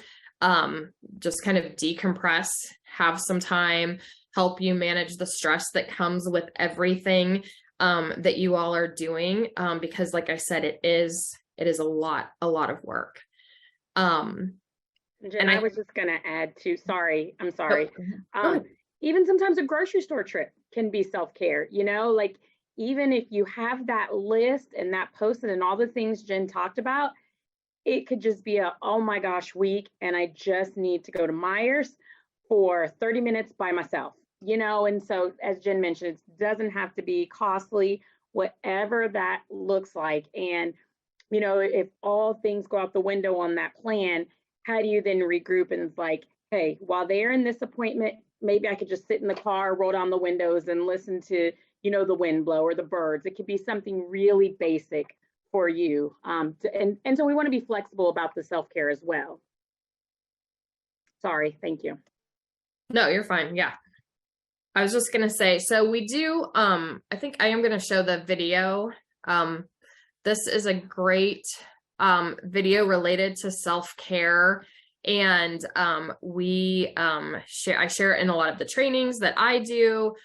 just kind of decompress, have some time, help you manage the stress that comes with everything, that you all are doing. Because like I said, it is a lot of work. Jen, I was just going to add to, I'm sorry. Even sometimes a grocery store trip can be self-care, like even if you have that list and that Post-it and all the things Jen talked about, it could just be oh my gosh week, and I just need to go to Myers for 30 minutes by myself, and so as Jen mentioned, it doesn't have to be costly, whatever that looks like. And, if all things go out the window on that plan, how do you then regroup? And it's like, hey, while they're in this appointment, maybe I could just sit in the car, roll down the windows and listen to, the wind blow or the birds. It could be something really basic for you. And so we want to be flexible about the self-care as well. Sorry, thank you. No, you're fine. Yeah. I was just going to say, so we do, I think I am going to show the video. This is a great video related to self-care. And I share it in a lot of the trainings that I do.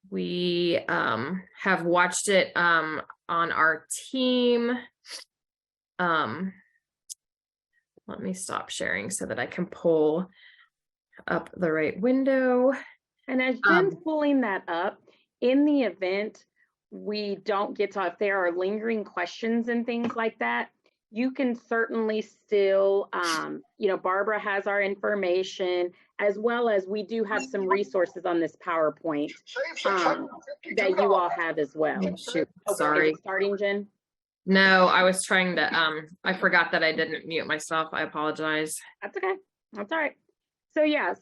We have watched it on our team. Let me stop sharing so that I can pull up the right window. And as Jen's pulling that up, in the event we don't get to, if there are lingering questions and things like that, you can certainly still, Barbara has our information, as well as we do have some resources on this PowerPoint that you all have as well. Shoot, okay, sorry. Starting, Jen? No, I was trying to, I forgot that I didn't mute myself. I apologize. That's okay. That's all right. So yeah,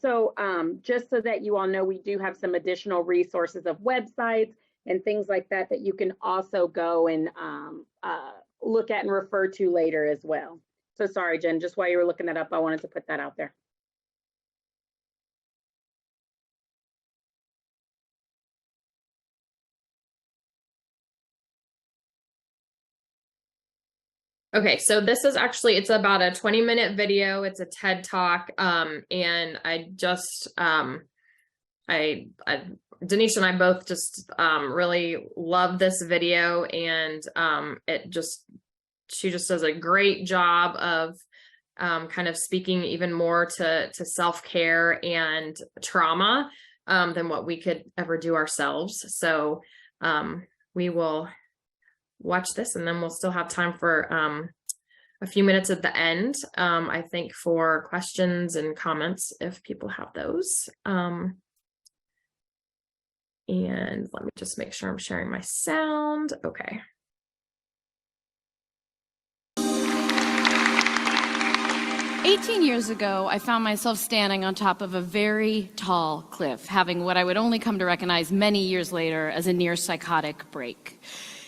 just so that you all know, we do have some additional resources of websites and things like that that you can also go and look at and refer to later as well. So sorry, Jen, just while you were looking that up, I wanted to put that out there. Okay, so this is actually, it's about a 20-minute video. It's a TED Talk. And I just, Daneisha and I both just really love this video, and she just does a great job of kind of speaking even more to self-care and trauma, than what we could ever do ourselves. So we will watch this, and then we'll still have time for a few minutes at the end, I think, for questions and comments if people have those. And let me just make sure I'm sharing my sound. Okay. "18 years ago, I found myself standing on top of a very tall cliff, having what I would only come to recognize many years later as a near psychotic break.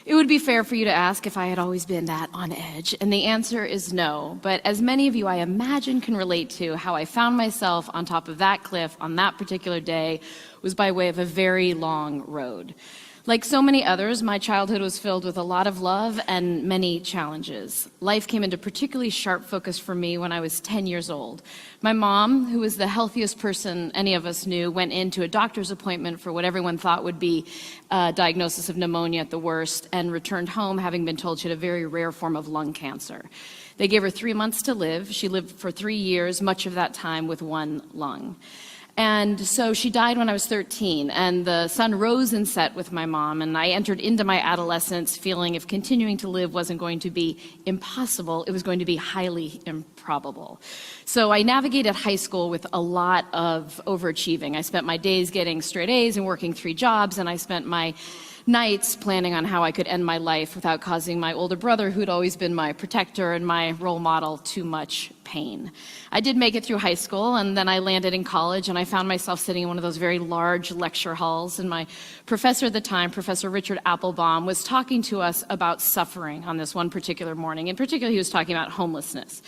It would be fair for you to ask if I had always been that on edge, and the answer is no. But as many of you, I imagine, can relate to, how I found myself on top of that cliff on that particular day was by way of a very long road. Like so many others, my childhood was filled with a lot of love and many challenges. Life came into particularly sharp focus for me when I was 10 years old. My mom, who was the healthiest person any of us knew, went into a doctor's appointment for what everyone thought would be a diagnosis of pneumonia at the worst, and returned home having been told she had a very rare form of lung cancer. They gave her 3 months to live. She lived for 3 years, much of that time with one lung. And so she died when I was 13, and the sun rose and set with my mom, and I entered into my adolescence feeling if continuing to live wasn't going to be impossible, it was going to be highly improbable. So I navigated high school with a lot of overachieving. I spent my days getting straight A's and working 3 jobs, and I spent my nights planning on how I could end my life without causing my older brother, who'd always been my protector and my role model, too much pain. I did make it through high school, and then I landed in college, and I found myself sitting in one of those very large lecture halls, and my professor at the time, Professor Richard Applebaum, was talking to us about suffering on this one particular morning. In particular, he was talking about homelessness.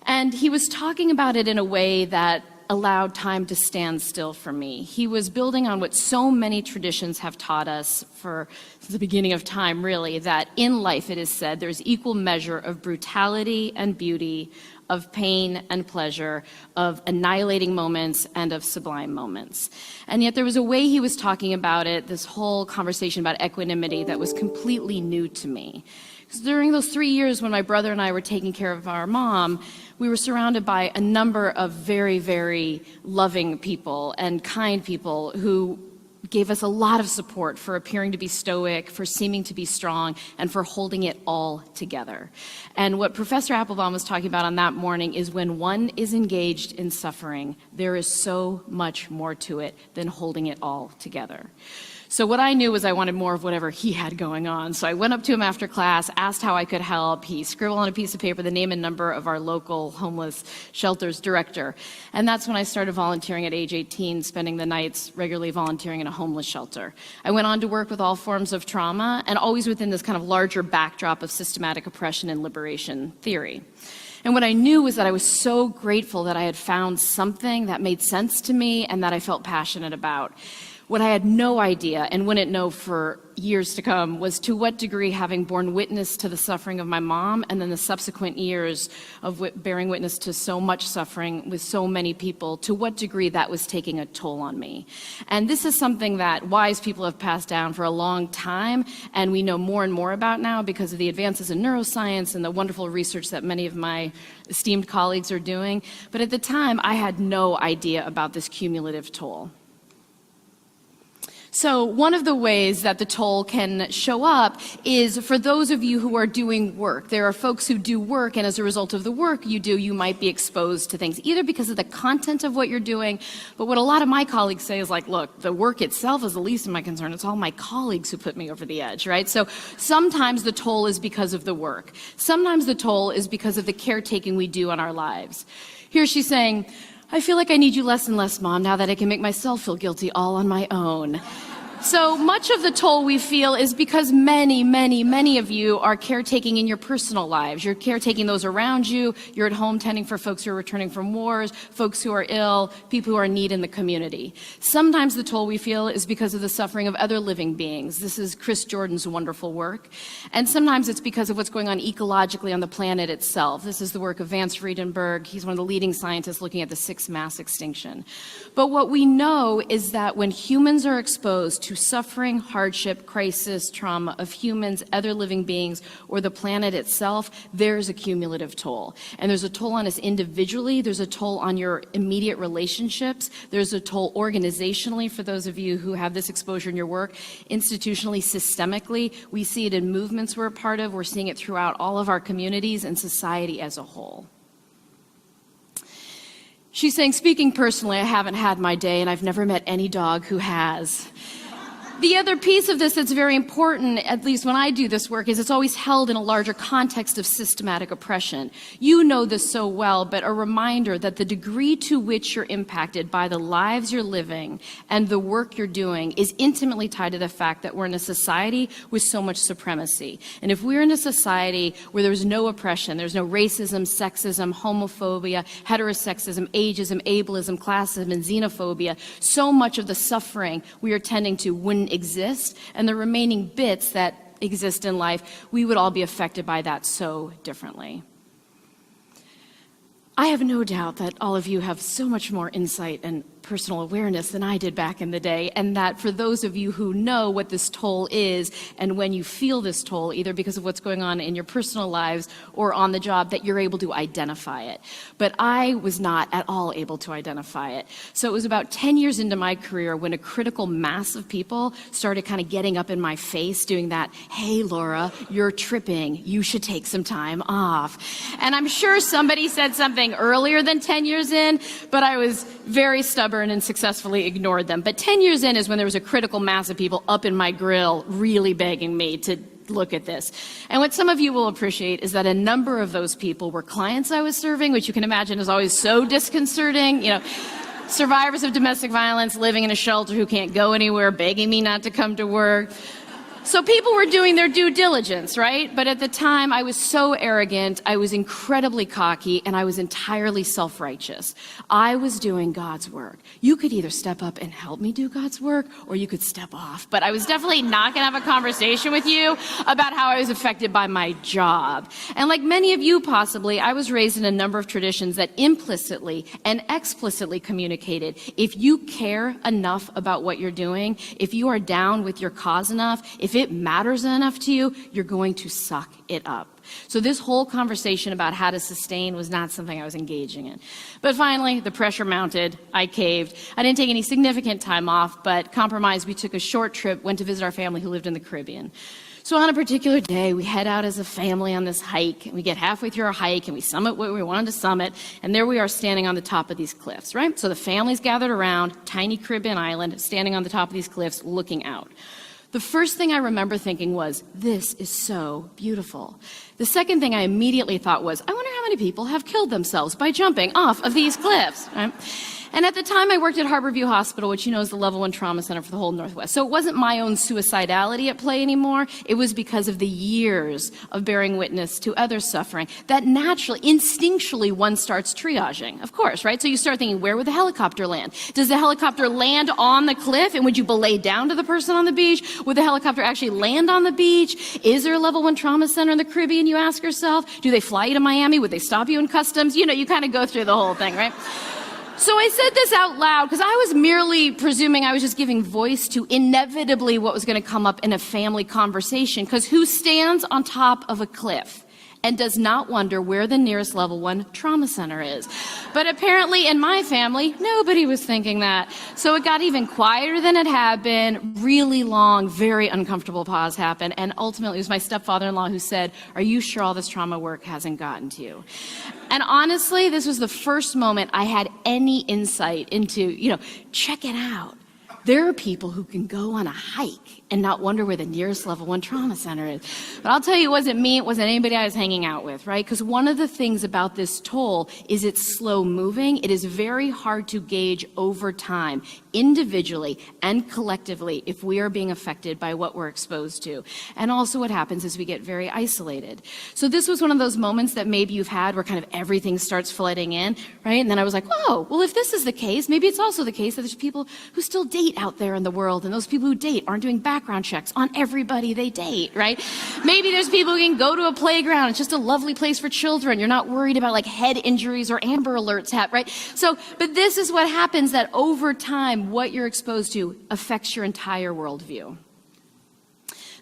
And he was talking about it in a way that allowed time to stand still for me. He was building on what so many traditions have taught us for the beginning of time, really, that in life, it is said, there's equal measure of brutality and beauty, of pain and pleasure, of annihilating moments and of sublime moments. And yet there was a way he was talking about it, this whole conversation about equanimity, that was completely new to me. During those 3 years when my brother and I were taking care of our mom, we were surrounded by a number of very, very loving people and kind people who gave us a lot of support for appearing to be stoic, for seeming to be strong, and for holding it all together. And what Professor Applebaum was talking about on that morning is when one is engaged in suffering, there is so much more to it than holding it all together. So what I knew was I wanted more of whatever he had going on. So I went up to him after class, asked how I could help. He scribbled on a piece of paper the name and number of our local homeless shelter's director. And that's when I started volunteering at age 18, spending the nights regularly volunteering in a homeless shelter. I went on to work with all forms of trauma, and always within this kind of larger backdrop of systematic oppression and liberation theory. And what I knew was that I was so grateful that I had found something that made sense to me and that I felt passionate about. What I had no idea, and wouldn't know for years to come, was to what degree, having borne witness to the suffering of my mom and then the subsequent years of bearing witness to so much suffering with so many people, to what degree that was taking a toll on me. And this is something that wise people have passed down for a long time, and we know more and more about now because of the advances in neuroscience and the wonderful research that many of my esteemed colleagues are doing. But at the time, I had no idea about this cumulative toll. So one of the ways that the toll can show up is for those of you who are doing work. There are folks who do work, and as a result of the work you do, you might be exposed to things, either because of the content of what you're doing, but what a lot of my colleagues say is like, look, the work itself is the least of my concern. It's all my colleagues who put me over the edge, right? So sometimes the toll is because of the work. Sometimes the toll is because of the caretaking we do on our lives. Here she's saying, I feel like I need you less and less, Mom, now that I can make myself feel guilty all on my own. So much of the toll we feel is because many, many, many of you are caretaking in your personal lives. You're caretaking those around you. You're at home tending for folks who are returning from wars, folks who are ill, people who are in need in the community. Sometimes the toll we feel is because of the suffering of other living beings. This is Chris Jordan's wonderful work. And sometimes it's because of what's going on ecologically on the planet itself. This is the work of Vance Friedenberg. He's one of the leading scientists looking at the 6th mass extinction. But what we know is that when humans are exposed to to suffering, hardship, crisis, trauma of humans, other living beings, or the planet itself, there's a cumulative toll. And there's a toll on us individually, there's a toll on your immediate relationships, there's a toll organizationally for those of you who have this exposure in your work, institutionally, systemically. We see it in movements we're a part of, we're seeing it throughout all of our communities and society as a whole. She's saying, speaking personally, I haven't had my day and I've never met any dog who has. The other piece of this that's very important, at least when I do this work, is it's always held in a larger context of systematic oppression. You know this so well, but a reminder that the degree to which you're impacted by the lives you're living and the work you're doing is intimately tied to the fact that we're in a society with so much supremacy. And if we're in a society where there's no oppression, there's no racism, sexism, homophobia, heterosexism, ageism, ableism, classism, and xenophobia, so much of the suffering we are tending to wouldn't exist, and the remaining bits that exist in life, we would all be affected by that so differently. I have no doubt that all of you have so much more insight and personal awareness than I did back in the day, and that for those of you who know what this toll is, and when you feel this toll, either because of what's going on in your personal lives or on the job, that you're able to identify it. But I was not at all able to identify it. So it was about 10 years into my career when a critical mass of people started kind of getting up in my face doing that, hey Laura, you're tripping, you should take some time off. And I'm sure somebody said something earlier than 10 years in, but I was very stubborn and successfully ignored them. But 10 years in is when there was a critical mass of people up in my grill really begging me to look at this. And what some of you will appreciate is that a number of those people were clients I was serving, which you can imagine is always so disconcerting. You know, survivors of domestic violence living in a shelter who can't go anywhere, begging me not to come to work. So people were doing their due diligence, right? But at the time, I was so arrogant, I was incredibly cocky, and I was entirely self-righteous. I was doing God's work. You could either step up and help me do God's work, or you could step off. But I was definitely not going to have a conversation with you about how I was affected by my job. And like many of you possibly, I was raised in a number of traditions that implicitly and explicitly communicated, if you care enough about what you're doing, if you are down with your cause enough, if it matters enough to you, you're going to suck it up. So this whole conversation about how to sustain was not something I was engaging in. But finally, the pressure mounted. I caved. I didn't take any significant time off, but compromised. We took a short trip, went to visit our family who lived in the Caribbean. So on a particular day, we head out as a family on this hike, and we get halfway through our hike, and we summit what we wanted to summit, and there we are standing on the top of these cliffs, right? So the family's gathered around, tiny Caribbean island, standing on the top of these cliffs, looking out. The first thing I remember thinking was, this is so beautiful. The second thing I immediately thought was, I wonder how many people have killed themselves by jumping off of these cliffs, right? And at the time, I worked at Harborview Hospital, which you know is the level 1 trauma center for the whole Northwest. So it wasn't my own suicidality at play anymore. It was because of the years of bearing witness to others' suffering that naturally, instinctually, one starts triaging, of course, right? So you start thinking, where would the helicopter land? Does the helicopter land on the cliff? And would you belay down to the person on the beach? Would the helicopter actually land on the beach? Is there a level 1 trauma center in the Caribbean, you ask yourself? Do they fly you to Miami? Would they stop you in customs? You know, you kind of go through the whole thing, right? So I said this out loud because I was merely presuming I was just giving voice to inevitably what was going to come up in a family conversation, because who stands on top of a cliff and does not wonder where the nearest level 1 trauma center is? But apparently in my family, nobody was thinking that. So it got even quieter than it had been. Really long, very uncomfortable pause happened. And ultimately it was my stepfather-in-law who said, are you sure all this trauma work hasn't gotten to you? And honestly, this was the first moment I had any insight into, check it out. There are people who can go on a hike and not wonder where the nearest level 1 trauma center is. But I'll tell you, it wasn't me, it wasn't anybody I was hanging out with, right? Because one of the things about this toll is it's slow moving. It is very hard to gauge over time, individually and collectively, if we are being affected by what we're exposed to. And also what happens is we get very isolated. So this was one of those moments that maybe you've had where kind of everything starts flooding in, right? And then I was like, oh, well, if this is the case, maybe it's also the case that there's people who still date date out there in the world, and those people who date aren't doing background checks on everybody they date, right? Maybe there's people who can go to a playground. It's just a lovely place for children. You're not worried about like head injuries or Amber Alerts, right? So, but this is what happens, that over time, what you're exposed to affects your entire worldview.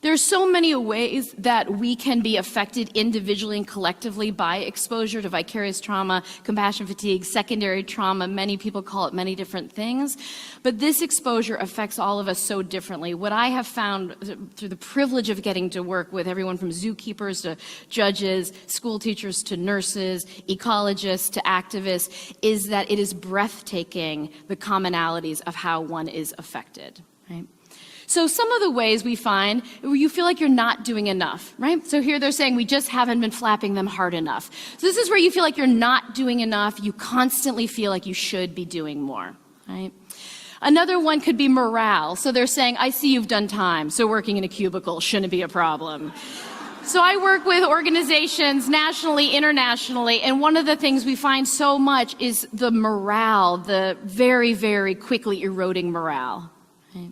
There are so many ways that we can be affected individually and collectively by exposure to vicarious trauma, compassion fatigue, secondary trauma. Many people call it many different things. But this exposure affects all of us so differently. What I have found through the privilege of getting to work with everyone from zookeepers to judges, school teachers to nurses, ecologists to activists, is that it is breathtaking, the commonalities of how one is affected, right? So some of the ways we find where you feel like you're not doing enough, right? So here they're saying we just haven't been flapping them hard enough. So this is where you feel like you're not doing enough. You constantly feel like you should be doing more, right? Another one could be morale. So they're saying, I see you've done time, so working in a cubicle shouldn't be a problem. So I work with organizations nationally, internationally, and one of the things we find so much is the morale, the very, very quickly eroding morale. Right?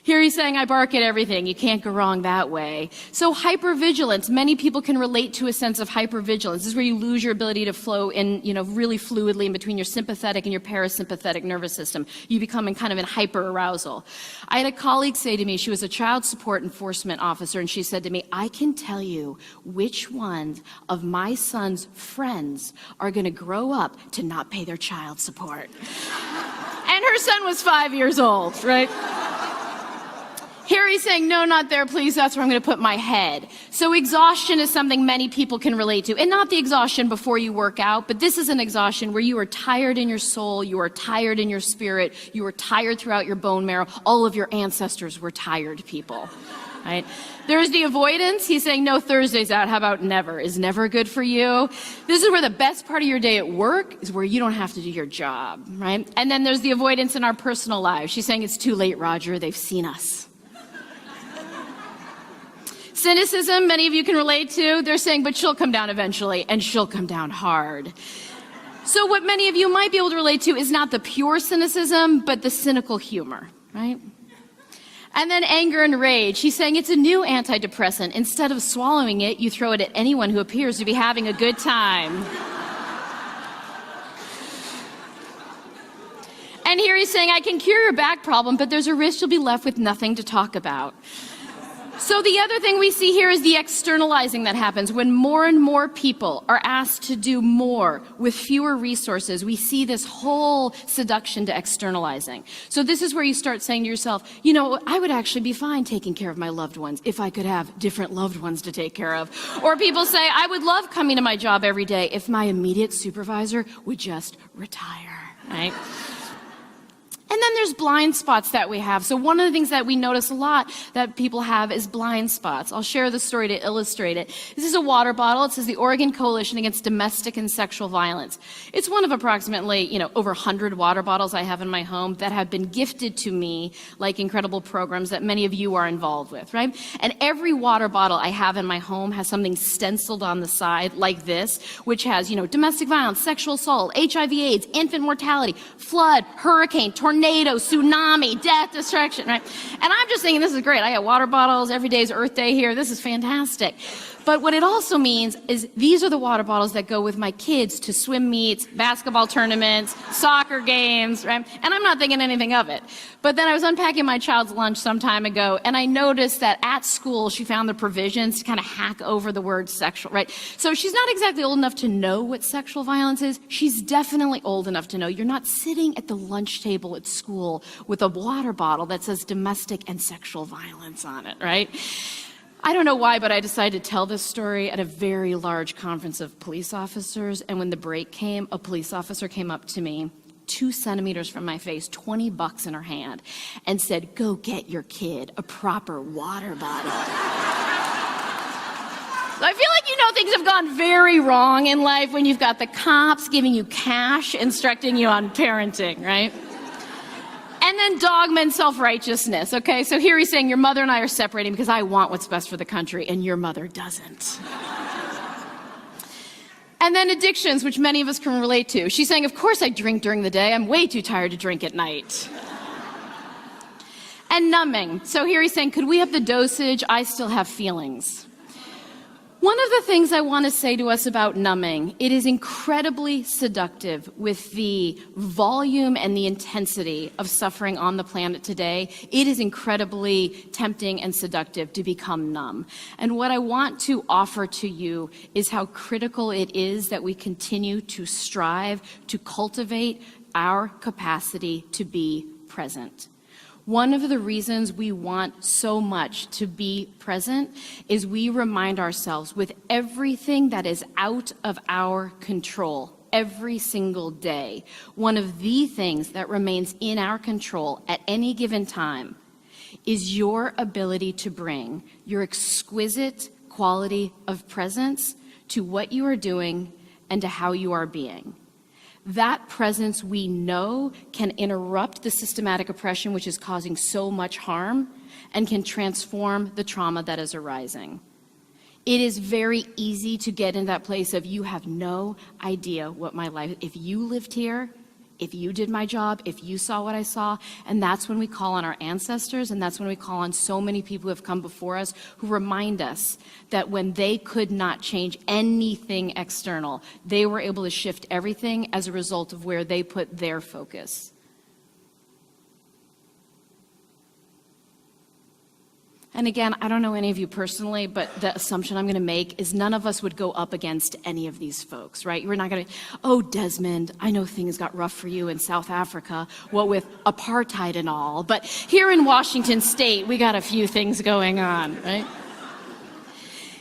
Here he's saying, I bark at everything. You can't go wrong that way. So hypervigilance. Many people can relate to a sense of hypervigilance. This is where you lose your ability to flow in, really fluidly in between your sympathetic and your parasympathetic nervous system. You become in kind of in hyperarousal. I had a colleague say to me, she was a child support enforcement officer, and she said to me, I can tell you which ones of my son's friends are going to grow up to not pay their child support. And her son was 5 years old, right? Here he's saying, no, not there, please, that's where I'm going to put my head. So exhaustion is something many people can relate to. And not the exhaustion before you work out, but this is an exhaustion where you are tired in your soul, you are tired in your spirit, you are tired throughout your bone marrow. All of your ancestors were tired people, right? There's the avoidance. He's saying, no, Thursday's out. How about never? Is never good for you? This is where the best part of your day at work is where you don't have to do your job, right? And then there's the avoidance in our personal lives. She's saying, it's too late, Roger. They've seen us. Cynicism, many of you can relate to. They're saying, but she'll come down eventually, and she'll come down hard. So what many of you might be able to relate to is not the pure cynicism, but the cynical humor, right? And then anger and rage. She's saying it's a new antidepressant. Instead of swallowing it, you throw it at anyone who appears to be having a good time. And here he's saying, I can cure your back problem, but there's a risk you'll be left with nothing to talk about. So the other thing we see here is the externalizing that happens. When more and more people are asked to do more with fewer resources, we see this whole seduction to externalizing. So this is where you start saying to yourself, I would actually be fine taking care of my loved ones if I could have different loved ones to take care of. Or people say, I would love coming to my job every day if my immediate supervisor would just retire, right? And then there's blind spots that we have. So one of the things that we notice a lot that people have is blind spots. I'll share the story to illustrate it. This is a water bottle. It says the Oregon Coalition Against Domestic and Sexual Violence. It's one of approximately, over 100 water bottles I have in my home that have been gifted to me like incredible programs that many of you are involved with, right? And every water bottle I have in my home has something stenciled on the side like this, which has, domestic violence, sexual assault, HIV/AIDS, infant mortality, flood, hurricane, tornado, tsunami, death, destruction, right? And I'm just thinking, this is great. I got water bottles. Every day is Earth Day here. This is fantastic. But what it also means is these are the water bottles that go with my kids to swim meets, basketball tournaments, soccer games, right? And I'm not thinking anything of it. But then I was unpacking my child's lunch some time ago, and I noticed that at school she found the provisions to kind of hack over the word sexual, right? So she's not exactly old enough to know what sexual violence is. She's definitely old enough to know you're not sitting at the lunch table at school with a water bottle that says domestic and sexual violence on it, right? I don't know why, but I decided to tell this story at a very large conference of police officers. And when the break came, a police officer came up to me 2 centimeters from my face, $20 in her hand, and said, go get your kid a proper water bottle. So I feel like things have gone very wrong in life when you've got the cops giving you cash, instructing you on parenting, right? And then dogma and self-righteousness, okay? So here he's saying, your mother and I are separating because I want what's best for the country, and your mother doesn't. And then addictions, which many of us can relate to. She's saying, of course I drink during the day. I'm way too tired to drink at night. And numbing. So here he's saying, could we have the dosage? I still have feelings. One of the things I want to say to us about numbing, it is incredibly seductive with the volume and the intensity of suffering on the planet today. It is incredibly tempting and seductive to become numb. And what I want to offer to you is how critical it is that we continue to strive to cultivate our capacity to be present. One of the reasons we want so much to be present is we remind ourselves with everything that is out of our control every single day, one of the things that remains in our control at any given time is your ability to bring your exquisite quality of presence to what you are doing and to how you are being. That presence, we know, can interrupt the systematic oppression which is causing so much harm and can transform the trauma that is arising. It is very easy to get in that place of you have no idea what my life, if you lived here, if you did my job, if you saw what I saw, and that's when we call on our ancestors, and that's when we call on so many people who have come before us who remind us that when they could not change anything external, they were able to shift everything as a result of where they put their focus. And again, I don't know any of you personally, but the assumption I'm going to make is none of us would go up against any of these folks, right? We're not going to, oh, Desmond, I know things got rough for you in South Africa, what with apartheid and all, but here in Washington State, we got a few things going on, right?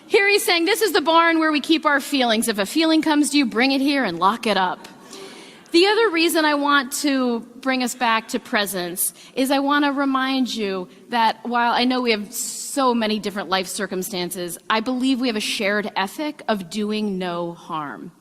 Here he's saying, this is the barn where we keep our feelings. If a feeling comes to you, bring it here and lock it up. The other reason I want to bring us back to presence is I want to remind you that while I know we have so many different life circumstances, I believe we have a shared ethic of doing no harm.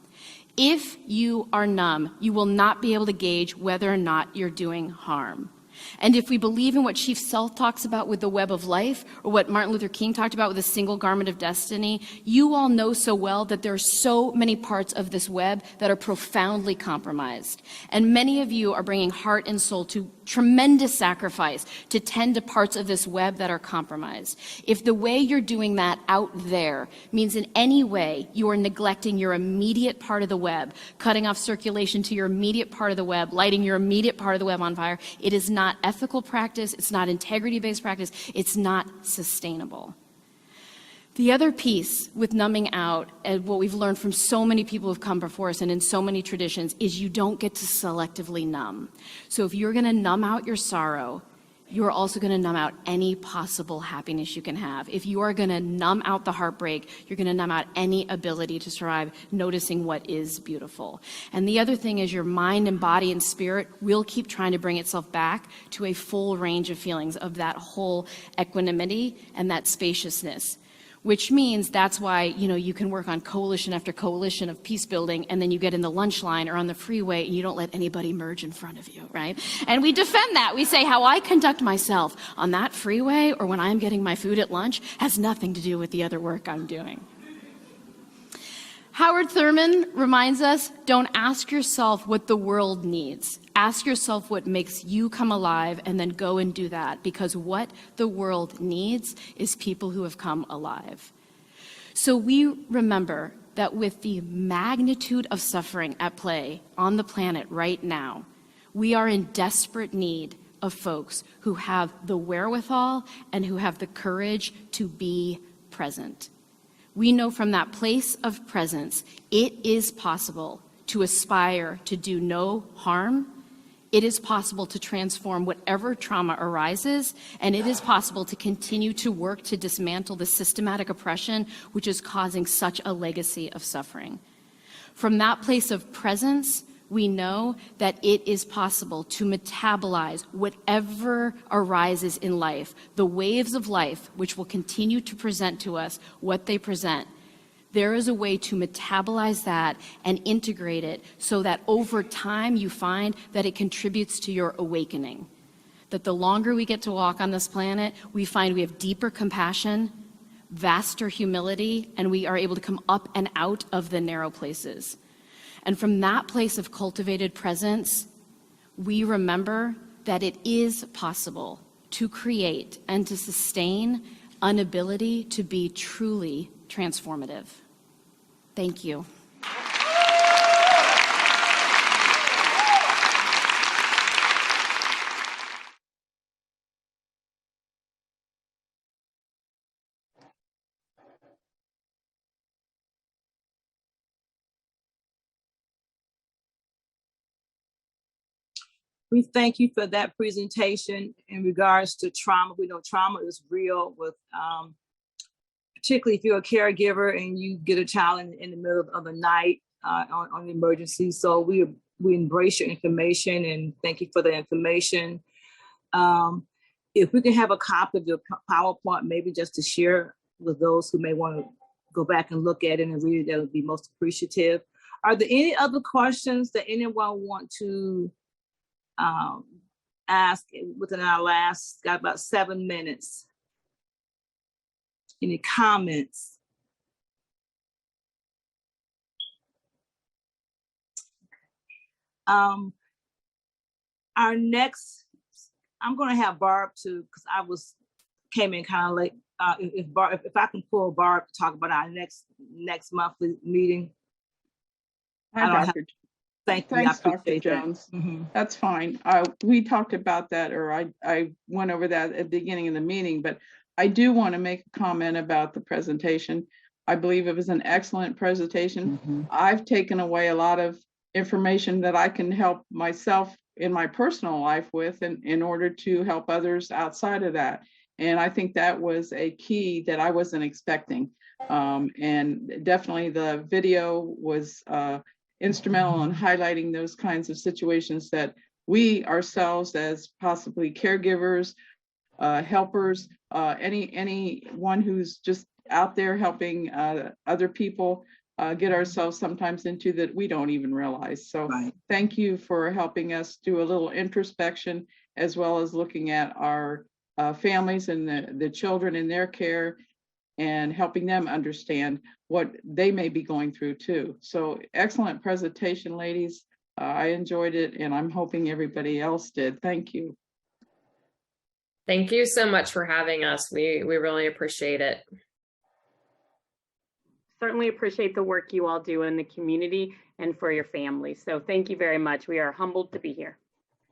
If you are numb, you will not be able to gauge whether or not you're doing harm. And if we believe in what Chief Sealth talks about with the web of life, or what Martin Luther King talked about with the single garment of destiny, you all know so well that there are so many parts of this web that are profoundly compromised. And many of you are bringing heart and soul to tremendous sacrifice to tend to parts of this web that are compromised. If the way you're doing that out there means in any way you are neglecting your immediate part of the web, cutting off circulation to your immediate part of the web, lighting your immediate part of the web on fire, it is not ethical practice, it's not integrity-based practice, it's not sustainable. The other piece with numbing out, and what we've learned from so many people who've come before us and in so many traditions, is you don't get to selectively numb. So if you're going to numb out your sorrow, you're also going to numb out any possible happiness you can have. If you are going to numb out the heartbreak, you're going to numb out any ability to survive, noticing what is beautiful. And the other thing is your mind and body and spirit will keep trying to bring itself back to a full range of feelings of that whole equanimity and that spaciousness. Which means that's why, you can work on coalition after coalition of peace building, and then you get in the lunch line or on the freeway and you don't let anybody merge in front of you, right? And we defend that. We say how I conduct myself on that freeway or when I'm getting my food at lunch has nothing to do with the other work I'm doing. Howard Thurman reminds us, don't ask yourself what the world needs. Ask yourself what makes you come alive and then go and do that, because what the world needs is people who have come alive. So we remember that with the magnitude of suffering at play on the planet right now, we are in desperate need of folks who have the wherewithal and who have the courage to be present. We know from that place of presence, it is possible to aspire to do no harm. It is possible to transform whatever trauma arises, and it is possible to continue to work to dismantle the systematic oppression which is causing such a legacy of suffering. From that place of presence, we know that it is possible to metabolize whatever arises in life, the waves of life, which will continue to present to us what they present. There is a way to metabolize that and integrate it so that over time you find that it contributes to your awakening. That the longer we get to walk on this planet, we find we have deeper compassion, vaster humility, and we are able to come up and out of the narrow places. And from that place of cultivated presence, we remember that it is possible to create, and to sustain an ability to be truly transformative. Thank you. We thank you for that presentation in regards to trauma. We know trauma is real with, particularly if you're a caregiver and you get a child in the middle of the night on emergency. So we embrace your information and thank you for the information. If we can have a copy of your PowerPoint, maybe just to share with those who may want to go back and look at it and read it, that would be most appreciative. Are there any other questions that anyone want to ask within our last, got about 7 minutes? Any comments? Our next, I'm going to have Barb to, because came in kind of late. If I can pull Barb to talk about our next monthly meeting. Hi, Dr. Thank you. Thanks, Dr. Jones. Mm-hmm. That's fine. We talked about that, or I went over that at the beginning of the meeting, but I do want to make a comment about the presentation. I believe it was an excellent presentation. Mm-hmm. I've taken away a lot of information that I can help myself in my personal life with in order to help others outside of that. And I think that was a key that I wasn't expecting. And definitely the video was instrumental in highlighting those kinds of situations that we ourselves as possibly caregivers, helpers, anyone who's just out there helping other people get ourselves sometimes into that we don't even realize. So Right. Thank you for helping us do a little introspection, as well as looking at our families and the children in their care and helping them understand what they may be going through too. So excellent presentation, ladies. I enjoyed it, and I'm hoping everybody else did. Thank you. Thank you so much for having us. We really appreciate it. Certainly appreciate the work you all do in the community and for your families. So thank you very much. We are humbled to be here.